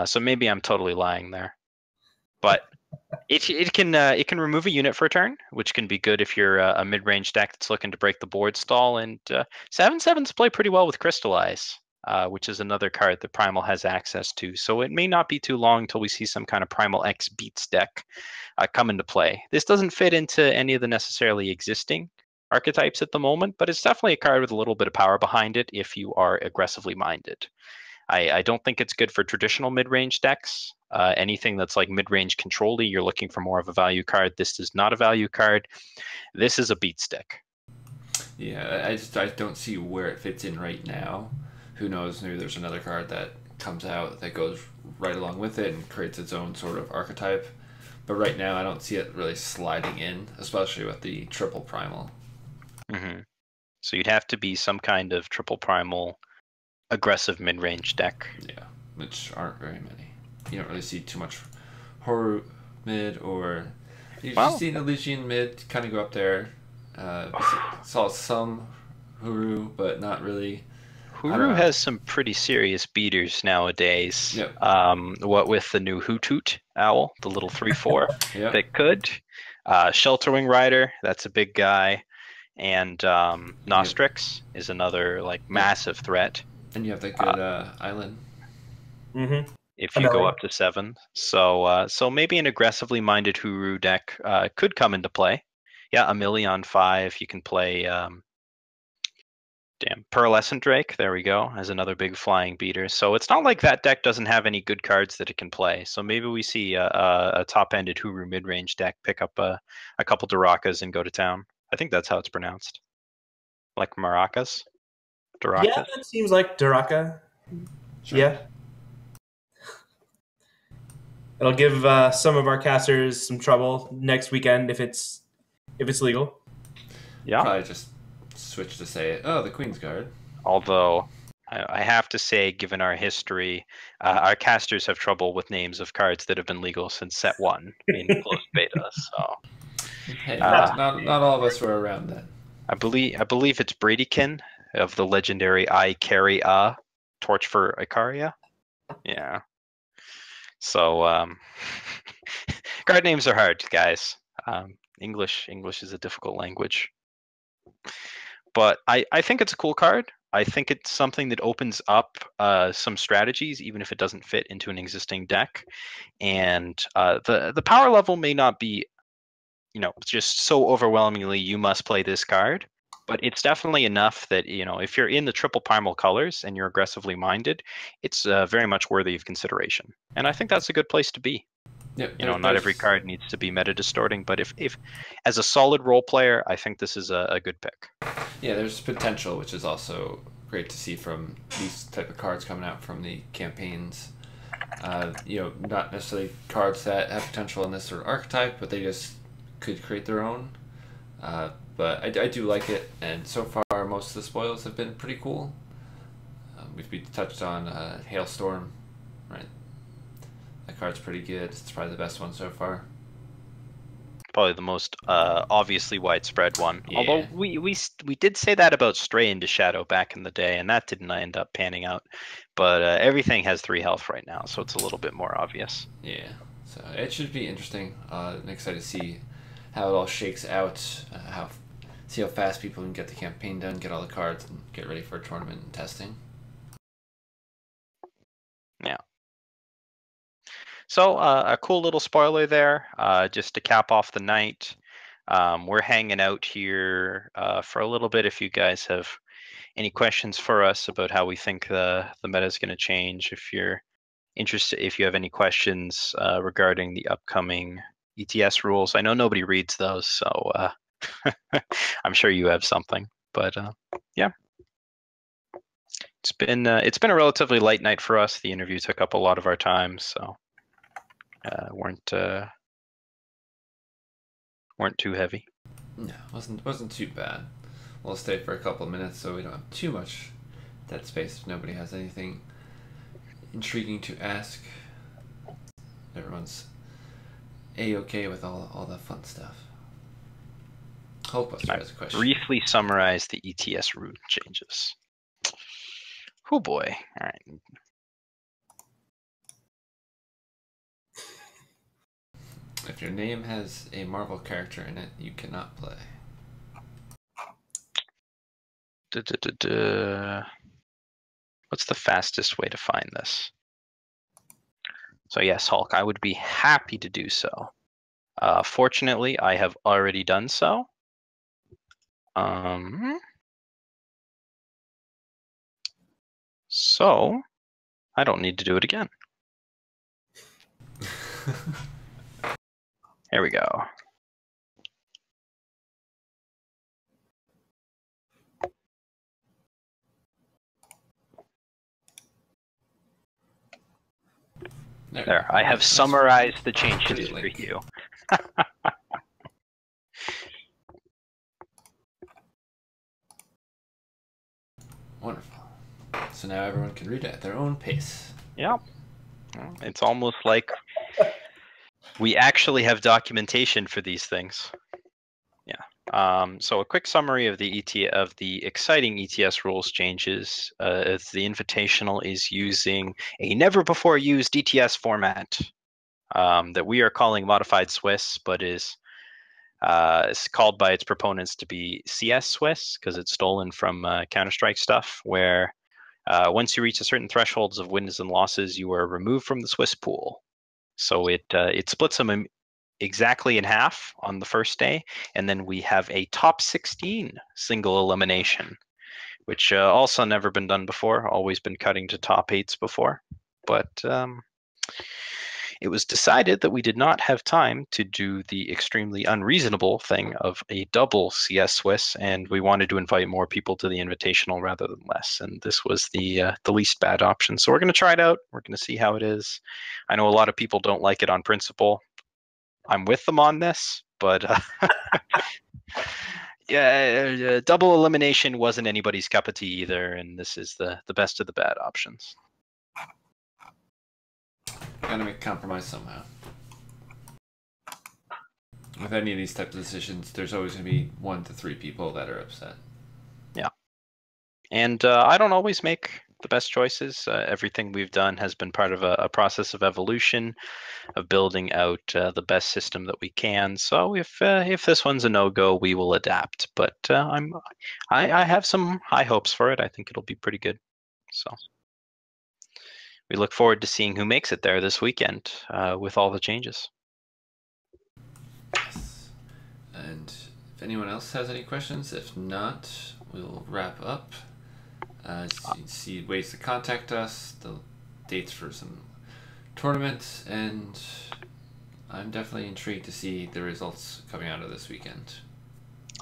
So maybe I'm totally lying there, but it can remove a unit for a turn, which can be good if you're a mid-range deck that's looking to break the board stall. And 7/7s play pretty well with Crystallize, which is another card that Primal has access to. So it may not be too long until we see some kind of Primal X beats deck come into play. This doesn't fit into any of the necessarily existing archetypes at the moment, but it's definitely a card with a little bit of power behind it if you are aggressively minded. I don't think it's good for traditional mid-range decks. Anything that's like mid-range control-y, you're looking for more of a value card. This is not a value card. This is a beat stick. Yeah, I don't see where it fits in right now. Who knows? Maybe there's another card that comes out that goes right along with it and creates its own sort of archetype. But right now, I don't see it really sliding in, especially with the triple primal. Mm-hmm. So you'd have to be some kind of triple primal aggressive mid-range deck. Yeah, which aren't very many. You don't really see too much Horu mid, or you've just seen Elysian mid kind of go up there. Saw some Horu, but not really. Horu has some pretty serious beaters nowadays. Yep. What with the new Hoothoot Owl, the little 3/4 yep. that could. Shelterwing Rider, that's a big guy. And Nostrix is another like massive threat. And you have that good island. Mm-hmm. If you go up to 7. So maybe an aggressively minded Hooroo deck could come into play. Yeah, Amelie on 5. You can play Pearlescent Drake, there we go, as another big flying beater. So it's not like that deck doesn't have any good cards that it can play. So maybe we see a top-ended Hooroo mid-range deck pick up a couple Durakas and go to town. I think that's how it's pronounced. Like maracas? Durakas? Yeah, that seems like Duraka. Sure. Yeah. It'll give some of our casters some trouble next weekend if it's legal. Yeah. Probably just switch to say, oh, the Queen's Guard. Although, I have to say, given our history, our casters have trouble with names of cards that have been legal since set 1 in closed beta. So, hey, not all of us were around then. I believe it's Bradykin of the legendary I Carry A Torch for Acharya. Yeah. So, card names are hard, guys. English is a difficult language. But I think it's a cool card. I think it's something that opens up some strategies, even if it doesn't fit into an existing deck. And the power level may not be, just so overwhelmingly you must play this card. But it's definitely enough that, if you're in the triple primal colors and you're aggressively minded, it's very much worthy of consideration. And I think that's a good place to be. Yep, not every card needs to be meta distorting, but if as a solid role player, I think this is a good pick. Yeah, there's potential, which is also great to see from these type of cards coming out from the campaigns. Not necessarily cards that have potential in this sort of archetype, but they just could create their own. But I do like it, and so far most of the spoils have been pretty cool. We've touched on Hailstorm, right? That card's pretty good. It's probably the best one so far. Probably the most obviously widespread one. Yeah. Although we did say that about Stray into Shadow back in the day, and that didn't end up panning out. But everything has 3 health right now, so it's a little bit more obvious. Yeah, so it should be interesting. I'm excited to see how it all shakes out. See how fast people can get the campaign done, get all the cards, and get ready for a tournament and testing. Yeah. So a cool little spoiler there, just to cap off the night. We're hanging out here for a little bit. If you guys have any questions for us about how we think the meta is going to change, if you're interested, if you have any questions regarding the upcoming ETS rules, I know nobody reads those, so I'm sure you have something. But yeah. It's been a relatively light night for us. The interview took up a lot of our time, so weren't too heavy. No, wasn't too bad. We'll stay for a couple of minutes so we don't have too much dead space if nobody has anything. intriguing to ask. Everyone's A-okay with all the fun stuff. Hulkbuster has a question. Briefly summarize the ETS rune changes. Oh boy. All right. If your name has a Marvel character in it, you cannot play. What's the fastest way to find this? So yes, Hulk, I would be happy to do so. Fortunately, I have already done so. So I don't need to do it again. Here we go. There, I have summarized the changes for you. Wonderful. So now everyone can read it at their own pace. Yep. It's almost like we actually have documentation for these things. Yeah. So a quick summary of the exciting ETS rules changes. Is the Invitational is using a never before used ETS format that we are calling modified Swiss, but is called by its proponents to be CS Swiss because it's stolen from Counter-Strike stuff, where once you reach a certain thresholds of wins and losses, you are removed from the Swiss pool. So it splits them exactly in half on the first day, and then we have a top 16 single elimination, which also never been done before. Always been cutting to top 8s before, but it was decided that we did not have time to do the extremely unreasonable thing of a double CS Swiss, and we wanted to invite more people to the Invitational rather than less, and this was the least bad option. So we're going to try it out. We're going to see how it is. I know a lot of people don't like it on principle. I'm with them on this, but yeah, double elimination wasn't anybody's cup of tea either, and this is the best of the bad options. Gotta make a compromise somehow. With any of these types of decisions, there's always going to be 1 to 3 people that are upset. Yeah. And I don't always make the best choices. Everything we've done has been part of a process of evolution, of building out the best system that we can. So if this one's a no-go, we will adapt. But I have some high hopes for it. I think it'll be pretty good. So we look forward to seeing who makes it there this weekend with all the changes. Yes. And if anyone else has any questions, if not, we'll wrap up. See ways to contact us, the dates for some tournaments, and I'm definitely intrigued to see the results coming out of this weekend.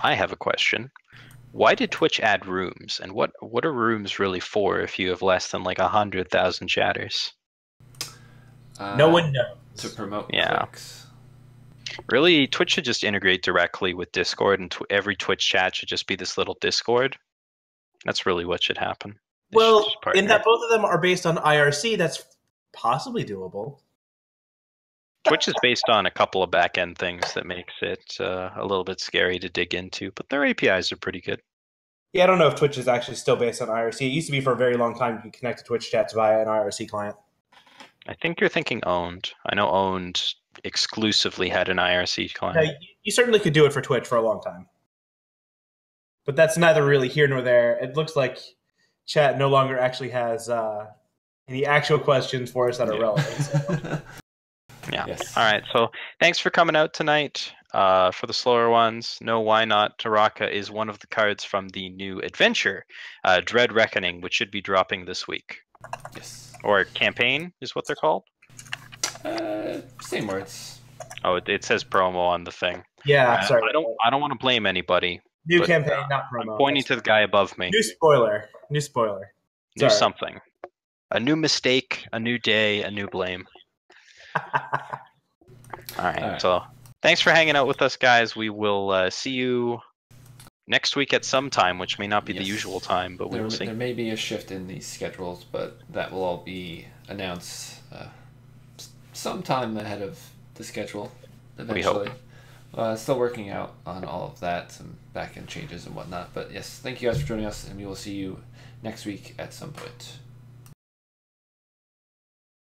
I have a question. Why did Twitch add rooms, and what are rooms really for if you have less than like 100,000 chatters? No one knows. To promote clicks. Really, Twitch should just integrate directly with Discord, and every Twitch chat should just be this little Discord. That's really what should happen. Well, in that both of them are based on IRC, that's possibly doable. Twitch is based on a couple of back-end things that makes it a little bit scary to dig into, but their APIs are pretty good. Yeah, I don't know if Twitch is actually still based on IRC. It used to be for a very long time you could connect to Twitch chats via an IRC client. I think you're thinking Owned. I know Owned exclusively had an IRC client. Yeah, you certainly could do it for Twitch for a long time. But that's neither really here nor there. It looks like chat no longer actually has any actual questions for us that are relevant. So. Yeah. Yes. All right. So thanks for coming out tonight. For the slower ones, no, why not? Taraka is one of the cards from the new adventure, Dread Reckoning, which should be dropping this week. Yes. Or campaign is what they're called. Same words. Oh, it says promo on the thing. Yeah. Sorry. I don't want to blame anybody. New campaign, not promo. I'm pointing to the guy above me. New spoiler. New spoiler. New something. A new mistake, a new day, a new blame. All right. So thanks for hanging out with us, guys. We will see you next week at some time, which may not be the usual time, but we will see. There may be a shift in these schedules, but that will all be announce sometime ahead of the schedule We eventually. hope. Still working out on all of that, some back-end changes and whatnot. But yes, thank you guys for joining us, and we will see you next week at some point.